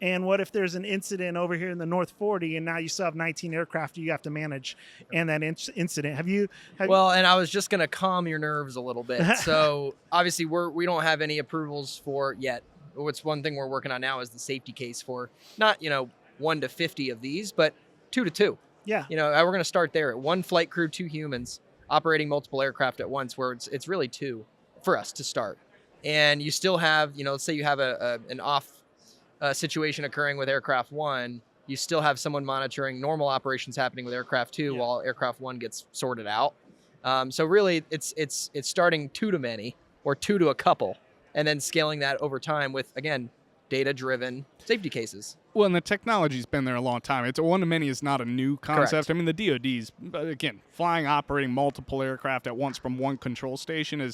And what if there's an incident over here in the North 40 and now you still have 19 aircraft you have to manage and that incident? Well, and I was just going to calm your nerves a little bit. So obviously we don't have any approvals for yet. What's one thing we're working on now is the safety case for not, 1 to 50 of these, but 2 to 2. Yeah. We're going to start there at 1 flight crew, 2 humans operating multiple aircraft at once, where it's really 2 for us to start. And you still have, let's say you have an off situation occurring with aircraft 1, you still have someone monitoring normal operations happening with aircraft 2 while aircraft 1 gets sorted out. So really, it's starting 2 to many or 2 to a couple, and then scaling that over time with, again, data-driven safety cases. Well, and the technology's been there a long time. It's a one-to-many is not a new concept. Correct. I mean, the DoD's, again, flying, operating multiple aircraft at once from one control station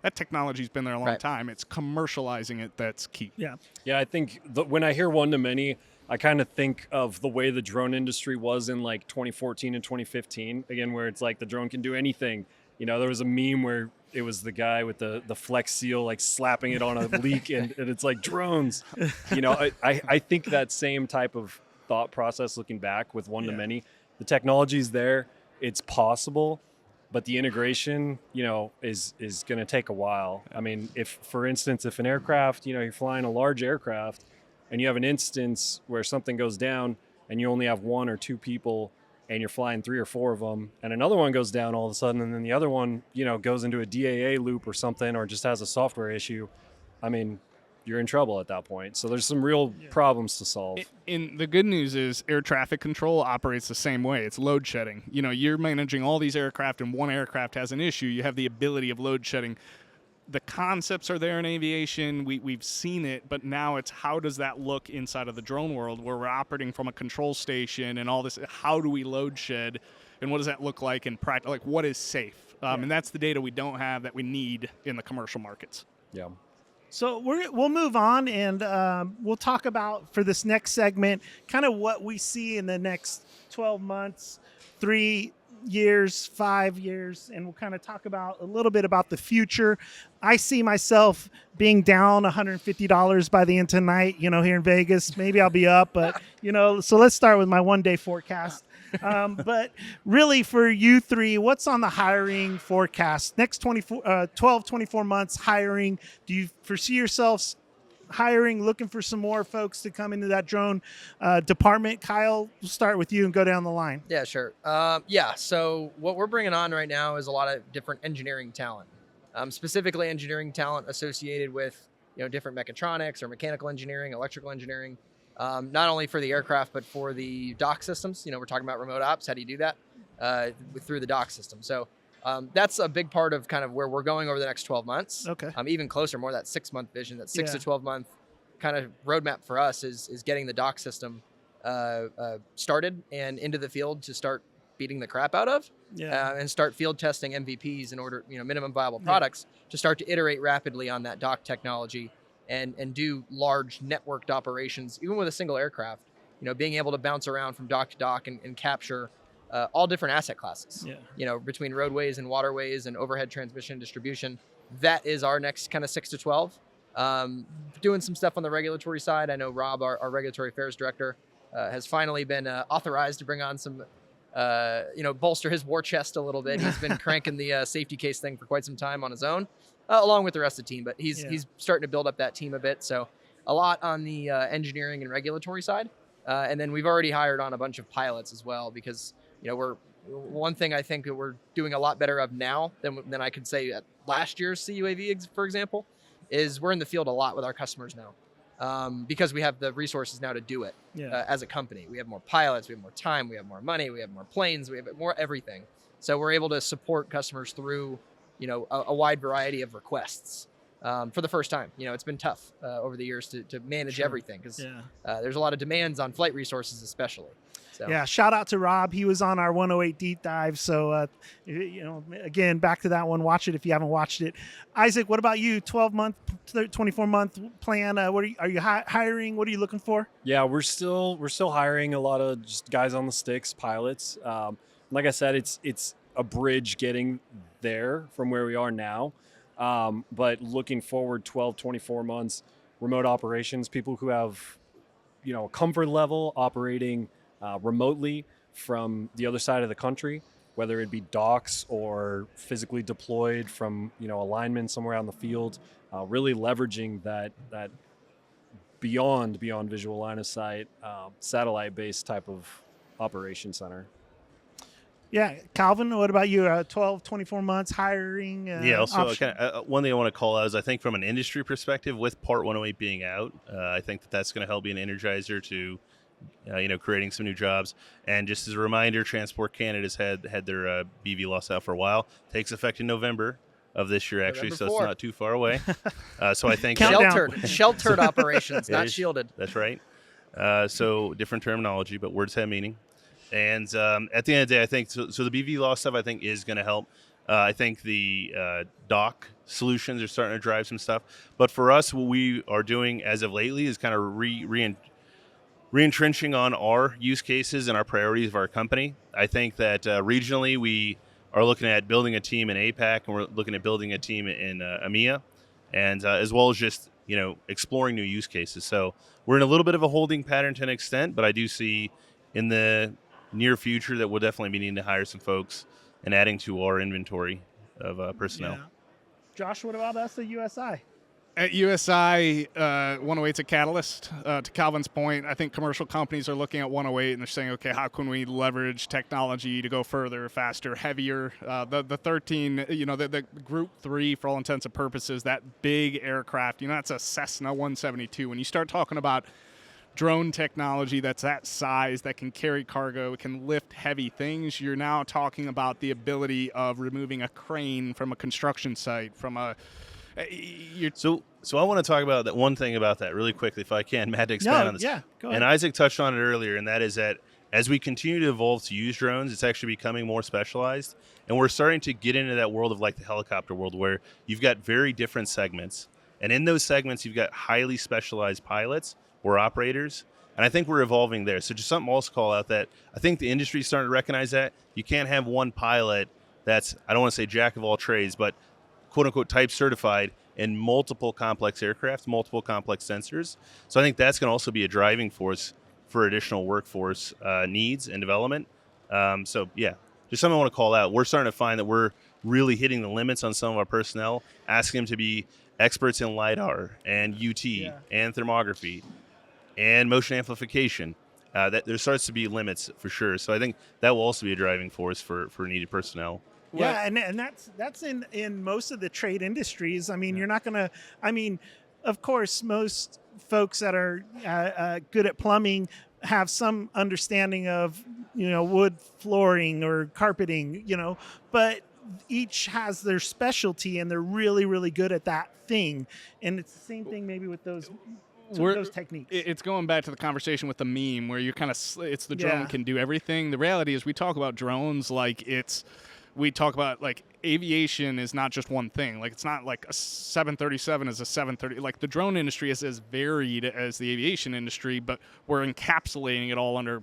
that technology's been there a long time. It's commercializing it that's key. Yeah. Yeah, I think when I hear one-to-many, I kind of think of the way the drone industry was in like 2014 and 2015, again, where it's like the drone can do anything. There was a meme where it was the guy with the Flex Seal like slapping it on a leak and it's like drones. I think that same type of thought process looking back with one-to-many, the technology's there, it's possible, but the integration, is going to take a while. I mean, for instance, if an aircraft, you're flying a large aircraft and you have an instance where something goes down and you only have 1 or 2 people and you're flying 3 or 4 of them and another one goes down all of a sudden and then the other one, goes into a DAA loop or something or just has a software issue, I mean, you're in trouble at that point. So there's some real problems to solve. And the good news is air traffic control operates the same way. It's load shedding. You're managing all these aircraft and one aircraft has an issue. You have the ability of load shedding. The concepts are there in aviation. We've seen it, but now it's how does that look inside of the drone world where we're operating from a control station and all this? How do we load shed? And what does that look like in practice? Like what is safe? And that's the data we don't have that we need in the commercial markets. Yeah. So we'll move on and we'll talk about, for this next segment, kind of what we see in the next 12 months, 3 years, 5 years, and we'll kind of talk about a little bit about the future. I see myself being down $150 by the end of tonight, here in Vegas. Maybe I'll be up, but, so let's start with my one-day forecast. But really for you three, what's on the hiring forecast? Next 24 months hiring. Do you foresee yourselves hiring, looking for some more folks to come into that drone department? Kyle, we'll start with you and go down the line. Yeah, sure. So what we're bringing on right now is a lot of different engineering talent, specifically engineering talent associated with, different mechatronics or mechanical engineering, electrical engineering. Not only for the aircraft, but for the dock systems. We're talking about remote ops. How do you do that? Through the dock system. So that's a big part of kind of where we're going over the next 12 months. Okay. Even closer, more that 6-month vision, that 6 to 12 month kind of roadmap for us is getting the dock system started and into the field to start beating the crap out of and start field testing MVPs in order, minimum viable products to start to iterate rapidly on that dock technology and do large networked operations, even with a single aircraft, being able to bounce around from dock to dock and capture all different asset classes. Yeah. You know, between roadways and waterways and overhead transmission and distribution. That is our next kind of 6 to 12. Doing some stuff on the regulatory side. I know Rob, our regulatory affairs director, has finally been authorized to bring on some, bolster his war chest a little bit. He's been cranking the safety case thing for quite some time on his own, along with the rest of the team. But he's starting to build up that team a bit. So a lot on the engineering and regulatory side. And then we've already hired on a bunch of pilots as well, because, one thing I think that we're doing a lot better of now than I could say at last year's CUAV, for example, is we're in the field a lot with our customers now, because we have the resources now to do it as a company. We have more pilots, we have more time, we have more money, we have more planes, we have more everything. So we're able to support customers through, a wide variety of requests. For the first time, it's been tough over the years to manage everything, because there's a lot of demands on flight resources, especially. So. Yeah, shout out to Rob. He was on our 108 deep dive. So, again, back to that one. Watch it if you haven't watched it. Isaac, what about you? 12-month, 24-month plan. Are you hiring? What are you looking for? Yeah, we're still hiring a lot of just guys on the sticks, pilots. Like I said, it's a bridge getting there from where we are now. But looking forward 12, 24 months, remote operations, people who have, a comfort level operating remotely from the other side of the country, whether it be docks or physically deployed from, a lineman somewhere out in the field, really leveraging that beyond visual line of sight, satellite-based type of operation center. Yeah, Calvin, what about you? 12, 24 months hiring? Also one thing I want to call out is I think from an industry perspective, with Part 108 being out, I think that's going to help be an energizer to, creating some new jobs. And just as a reminder, Transport Canada's had their BVLOS out for a while. Takes effect in November of this year, actually, November so 4. It's not too far away. So I think sheltered operations, not shielded. That's right. So different terminology, but words have meaning. And at the end of the day, I think so the BVLOS stuff I think is going to help. I think the dock solutions are starting to drive some stuff. But for us, what we are doing as of lately is kind of re-entrenching on our use cases and our priorities of our company. I think that regionally we are looking at building a team in APAC, and we're looking at building a team in EMEA, and as well as just exploring new use cases. So we're in a little bit of a holding pattern to an extent, but I do see in the near future that we'll definitely be needing to hire some folks and adding to our inventory of personnel. Yeah. Josh, what about us at USI? At USI, 108's a catalyst. To Calvin's point, I think commercial companies are looking at 108 and they're saying, okay, how can we leverage technology to go further, faster, heavier? The 13, the Group 3, for all intents and purposes, that big aircraft, that's a Cessna 172. When you start talking about drone technology that's that size, that can carry cargo, it can lift heavy things, you're now talking about the ability of removing a crane from a construction site, from a... So I want to talk about that one thing about that really quickly, if I can, Matt, to expand on this. Yeah, go ahead. And Isaac touched on it earlier, and that is that as we continue to evolve to use drones, it's actually becoming more specialized, and we're starting to get into that world of like the helicopter world, where you've got very different segments, and in those segments, you've got highly specialized pilots or operators, and I think we're evolving there. So just something else to call out, that I think the industry is starting to recognize that you can't have one pilot that's, I don't want to say jack of all trades, but quote-unquote type certified in multiple complex aircraft, multiple complex sensors. So I think that's going to also be a driving force for additional workforce needs and development. Just something I want to call out. We're starting to find that we're really hitting the limits on some of our personnel, asking them to be experts in LiDAR and UT and thermography and motion amplification. That there starts to be limits for sure. So I think that will also be a driving force for needed personnel. Yeah, and that's in most of the trade industries. I mean, you're not going to, of course, most folks that are good at plumbing have some understanding of, wood flooring or carpeting, but each has their specialty and they're really, really good at that thing. And it's the same thing maybe with those techniques. It's going back to the conversation with the meme where you're it's the drone can do everything. The reality is we talk about drones like it's we talk about like aviation is not just one thing. Like it's not like a 737 is a 730. Like the drone industry is as varied as the aviation industry, but we're encapsulating it all under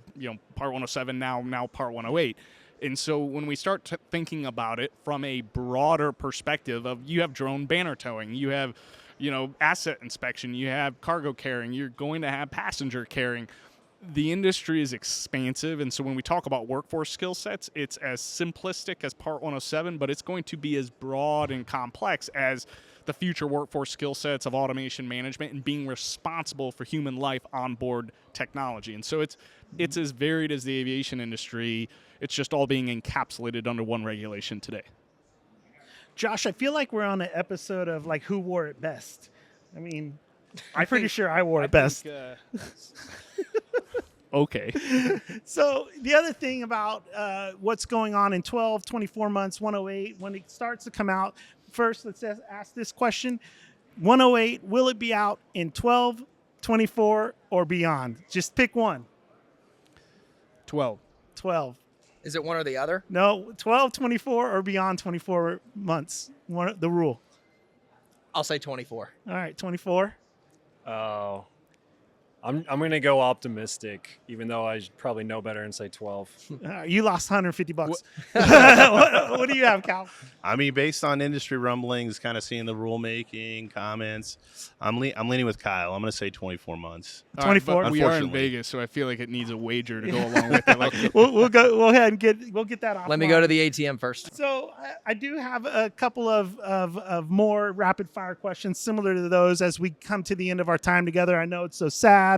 Part 107 now Part 108. And so when we start thinking about it from a broader perspective of you have drone banner towing, you have asset inspection, you have cargo carrying, you're going to have passenger carrying. The industry is expansive, and so when we talk about workforce skill sets, it's as simplistic as Part 107, but it's going to be as broad and complex as the future workforce skill sets of automation management and being responsible for human life on board technology. And so it's as varied as the aviation industry. It's just all being encapsulated under one regulation today. Josh, I feel like we're on an episode of like Who Wore It Best. I mean, I'm pretty sure I wore it best. Okay. So the other thing about what's going on in 12, 24 months, 108, when it starts to come out, first let's ask this question. 108, will it be out in 12, 24, or beyond? Just pick one. 12. 12. Is it one or the other? No, 12, 24, or beyond 24 months. The rule. I'll say 24. All right, 24. Oh, I'm going to go optimistic, even though I should probably know better and say 12. You lost $150. What do you have, Cal? I mean, based on industry rumblings, kind of seeing the rulemaking comments, I'm leaning with Kyle. I'm going to say 24 months. 24. Right, we are in Unfortunately. Vegas, so I feel like it needs a wager to go along with it. Like, We'll go ahead and we'll get that off. Let me go to the ATM first. So I do have a couple of more rapid fire questions similar to those as we come to the end of our time together. I know it's so sad,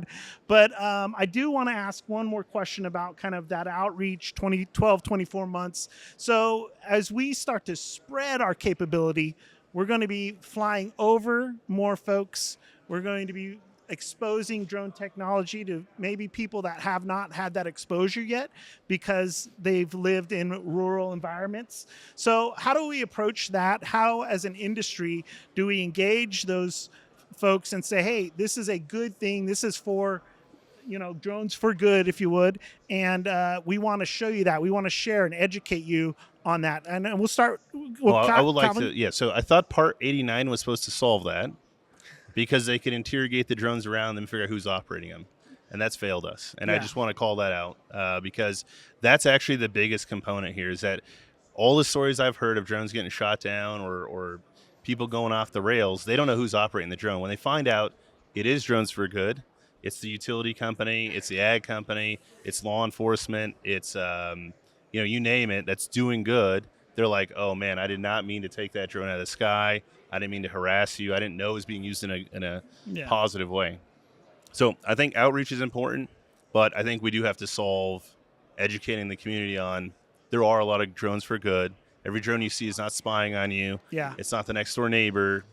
but I do want to ask one more question about kind of that outreach 12, 24 months. So as we start to spread our capability, we're going to be flying over more folks. We're going to be exposing drone technology to maybe people that have not had that exposure yet because they've lived in rural environments. So how do we approach that? How, as an industry, do we engage those folks and say, hey, this is a good thing. This is for, drones for good, if you would. And we want to show you that. We want to share and educate you on that. And we'll start with I would like Calvin. to, yeah. So I thought Part 89 was supposed to solve that because they could interrogate the drones around them and figure out who's operating them. And that's failed us. And I just want to call that out because that's actually the biggest component here is that all the stories I've heard of drones getting shot down or people going off the rails, they don't know who's operating the drone. When they find out it is drones for good, it's the utility company, it's the ag company, it's law enforcement, it's you name it, that's doing good. They're like, oh man, I did not mean to take that drone out of the sky. I didn't mean to harass you. I didn't know it was being used in a positive way. So I think outreach is important, but I think we do have to solve educating the community on there are a lot of drones for good. Every drone you see is not spying on you. Yeah. It's not the next door neighbor.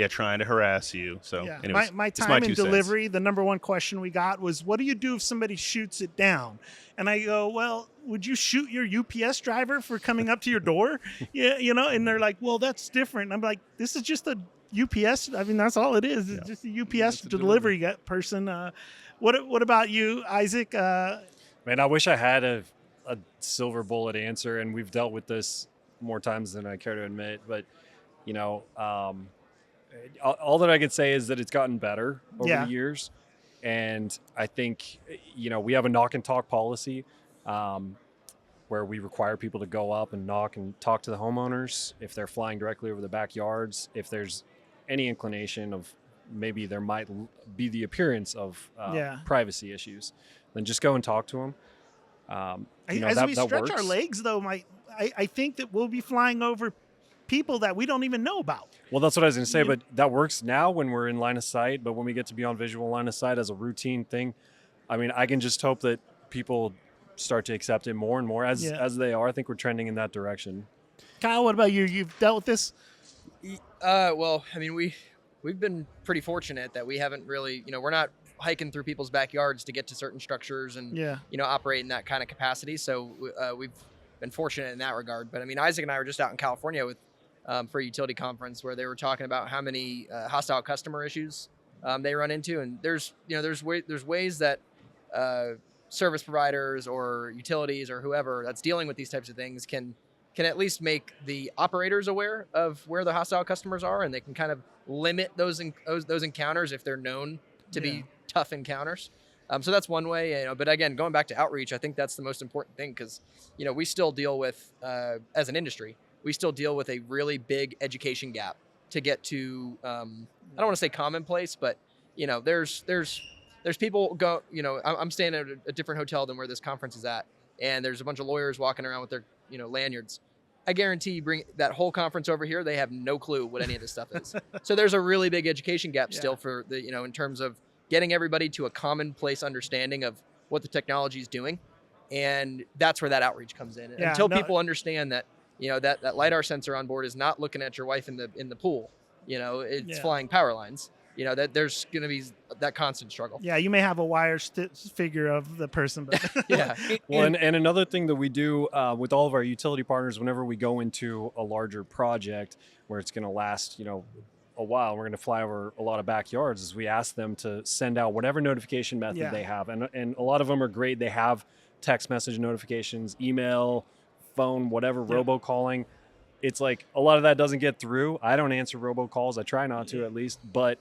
Trying to harass you. So, anyways, my it's time in 2 cents. delivery, the number one question we got was, what do you do if somebody shoots it down? And I go, well, would you shoot your UPS driver for coming up to your door? Yeah, and they're like, well, that's different. And I'm like, this is just a UPS. I mean, that's all it is. It's just a UPS delivery person. What about you, Isaac? Man, I wish I had a silver bullet answer, and we've dealt with this more times than I care to admit. But, all that I can say is that it's gotten better over the years. And I think, we have a knock and talk policy where we require people to go up and knock and talk to the homeowners if they're flying directly over the backyards. If there's any inclination of maybe there might be the appearance of privacy issues, then just go and talk to them. As we stretch works. our legs, though, I think that we'll be flying over people that we don't even know about. Well, that's what I was going to say, but that works now when we're in line of sight. But when we get to be on visual line of sight as a routine thing, I mean, I can just hope that people start to accept it more and more as they are. I think we're trending in that direction. Kyle, what about you? You've dealt with this? Well, I mean, we've been pretty fortunate that we haven't really, we're not hiking through people's backyards to get to certain structures and, operate in that kind of capacity. So we've been fortunate in that regard. But I mean, Isaac and I were just out in California for a utility conference where they were talking about how many hostile customer issues they run into. And there's ways that service providers or utilities or whoever that's dealing with these types of things can can at least make the operators aware of where the hostile customers are, and they can kind of limit those encounters if they're known to be tough encounters. So that's one way, you know. But again, going back to outreach, I think that's the most important thing because, you know, we still deal with, as an industry, we still deal with a really big education gap to get to. I don't want to say commonplace, but you know, there's people go. You know, I'm staying at a different hotel than where this conference is at, and there's a bunch of lawyers walking around with their, you know, lanyards. I guarantee you bring that whole conference over here, they have no clue what any of this stuff is. So there's a really big education gap still for the, you know, in terms of getting everybody to a commonplace understanding of what the technology is doing. And that's where that outreach comes in. Until people understand that, you know, that LiDAR sensor on board is not looking at your wife in the pool, you know, it's flying power lines. You know, that there's going to be that constant struggle. Yeah, you may have a wire figure of the person, but Well, and another thing that we do with all of our utility partners, whenever we go into a larger project where it's going to last, you know, a while, we're going to fly over a lot of backyards, is we ask them to send out whatever notification method they have. And a lot of them are great. They have text message notifications, email, phone, whatever, robocalling. It's like a lot of that doesn't get through. I don't answer robocalls. I try not to, at least, but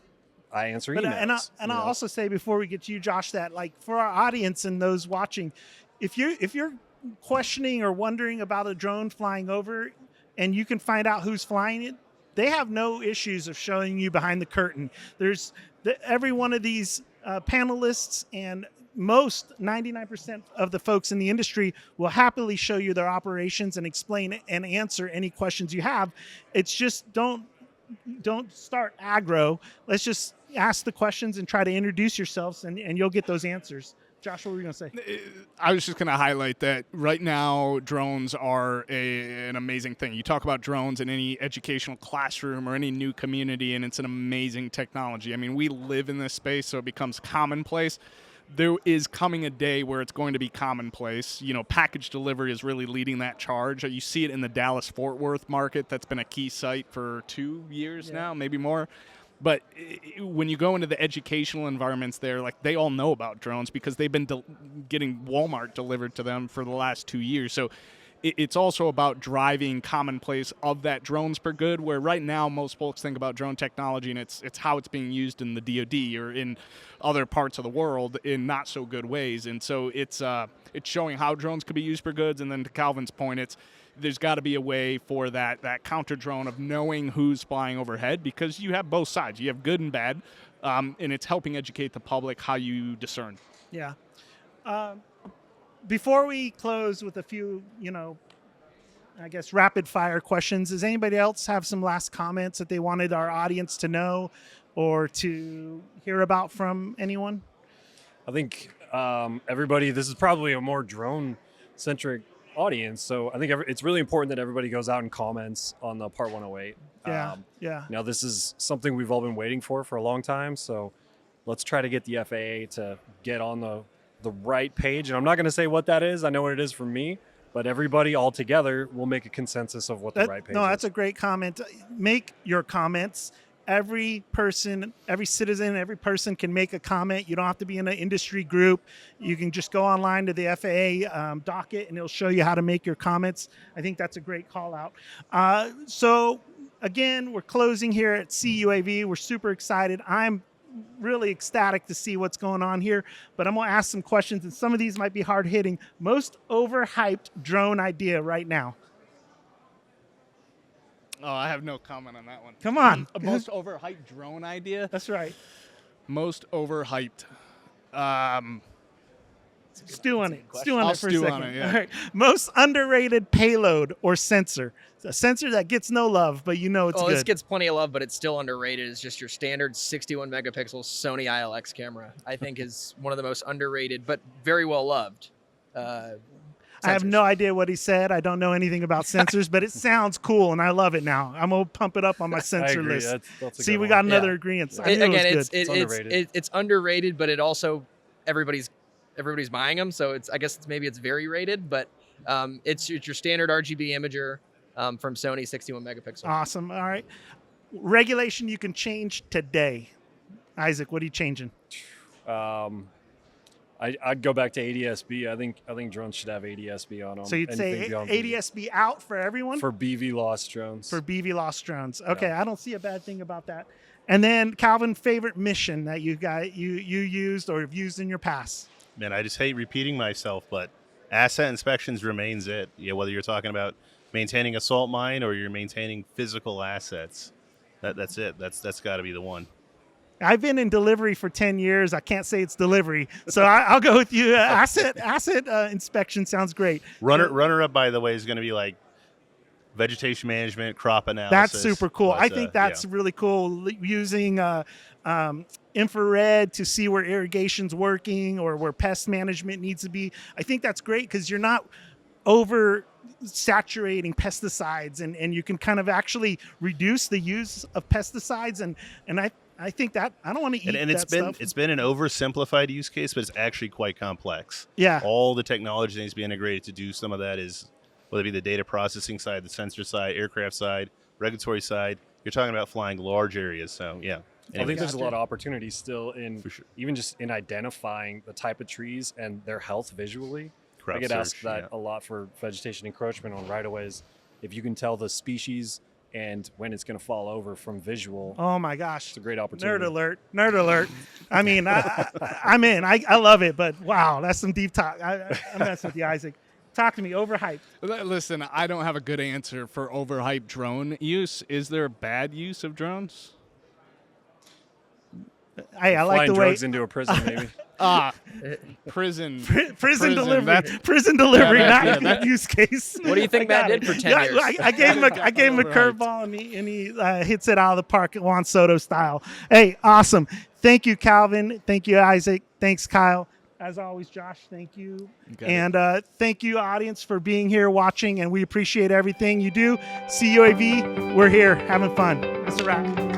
I answer emails. And I'll also say before we get to you, Josh, that like for our audience and those watching, if you're questioning or wondering about a drone flying over and you can find out who's flying it, they have no issues of showing you behind the curtain. There's every one of these panelists and most 99% of the folks in the industry will happily show you their operations and explain and answer any questions you have. It's just don't start aggro. Let's just ask the questions and try to introduce yourselves, and you'll get those answers. Josh, what were you going to say? I was just going to highlight that right now drones are an amazing thing. You talk about drones in any educational classroom or any new community, and it's an amazing technology. I mean, we live in this space, so it becomes commonplace. There is coming a day where it's going to be commonplace. You know, package delivery is really leading that charge. You see it in the Dallas-Fort Worth market. That's been a key site for 2 years now, maybe more. But when you go into the educational environments there, like they all know about drones because they've been getting Walmart delivered to them for the last 2 years. So it's also about driving commonplace of that drones for good, where right now most folks think about drone technology and it's how it's being used in the DoD or in other parts of the world in not so good ways. And so it's showing how drones could be used for goods. And then to Calvin's point, there's got to be a way for that counter drone of knowing who's flying overhead, because you have both sides. You have good and bad, and it's helping educate the public how you discern. Yeah. Before we close with a few, you know, I guess rapid fire questions, does anybody else have some last comments that they wanted our audience to know or to hear about from anyone? I think everybody, this is probably a more drone-centric audience, so I think it's really important that everybody goes out and comments on the Part 108. Now, this is something we've all been waiting for a long time, so let's try to get the FAA to get on the right page. And I'm not going to say what that is. I know what it is for me, but everybody all together will make a consensus of what the right page is. No, that's a great comment. Make your comments. Every person, every citizen, every person can make a comment. You don't have to be in an industry group. You can just go online to the FAA docket and it'll show you how to make your comments. I think that's a great call out. So again, we're closing here at CUAV. We're super excited. I'm really ecstatic to see what's going on here, but I'm going to ask some questions, and some of these might be hard hitting. Most overhyped drone idea right now? Oh, I have no comment on that one. Come on. Most overhyped drone idea? That's right. Most overhyped. Stew on it. Stew on it for a second. On it, yeah. All right. Most underrated payload or sensor? A sensor that gets no love, but you know it's good. This gets plenty of love, but it's still underrated. It's just your standard 61 megapixel Sony ILX camera. I think is one of the most underrated, but very well loved. I have no idea what he said. I don't know anything about sensors, but it sounds cool, and I love it now. I'm going to pump it up on my sensor list. That's See, we got another agreement. It's underrated, but it also everybody's buying them, so I guess maybe it's very rated, but it's your standard RGB imager from Sony, 61 megapixel. Awesome. All right. Regulation you can change today. Isaac, what are you changing? I'd go back to ADSB. I think drones should have ADSB on them. So you'd say ADSB out for everyone? For BVLOS drones. For BVLOS drones. Okay, yeah. I don't see a bad thing about that. And then, Calvin, favorite mission that you used or have used in your past? Man, I just hate repeating myself, but asset inspections remains it. Whether you're talking about maintaining a salt mine or you're maintaining physical assets, that's it. That's got to be the one. I've been in delivery for 10 years. I can't say it's delivery, so I'll go with you. Asset inspection sounds great. Runner up, by the way, is going to be like vegetation management, crop analysis. That's super cool. I think that's really cool, using infrared to see where irrigation's working or where pest management needs to be. I think that's great because you're not over saturating pesticides, and you can kind of actually reduce the use of pesticides. And I think that I don't want to eat and that stuff. It's been an oversimplified use case, but it's actually quite complex. Yeah. All the technology that needs to be integrated to do some of that is, whether it be the data processing side, the sensor side, aircraft side, regulatory side, you're talking about flying large areas. So, yeah. I think there's a lot of opportunity still in For sure. even just in identifying the type of trees and their health visually. Crop I get asked search, that a lot for vegetation encroachment on right-of-ways. If you can tell the species and when it's going to fall over from visual. Oh my gosh. It's a great opportunity. Nerd alert. I mean, I'm in. I love it, but wow, that's some deep talk. I'm messing with you, Isaac. Talk to me, overhyped. Listen, I don't have a good answer for overhyped drone use. Is there a bad use of drones? Hey, I like Flying the way drugs into a prison, maybe. Prison delivery. Prison delivery, not a good use case. What do you think Matt did for 10 years? I gave him a curveball, and he hits it out of the park, Juan Soto style. Hey, awesome. Thank you, Calvin. Thank you, Isaac. Thanks, Kyle. As always, Josh, thank you. And thank you, audience, for being here watching, and we appreciate everything you do. CUAV, we're here having fun. That's a wrap.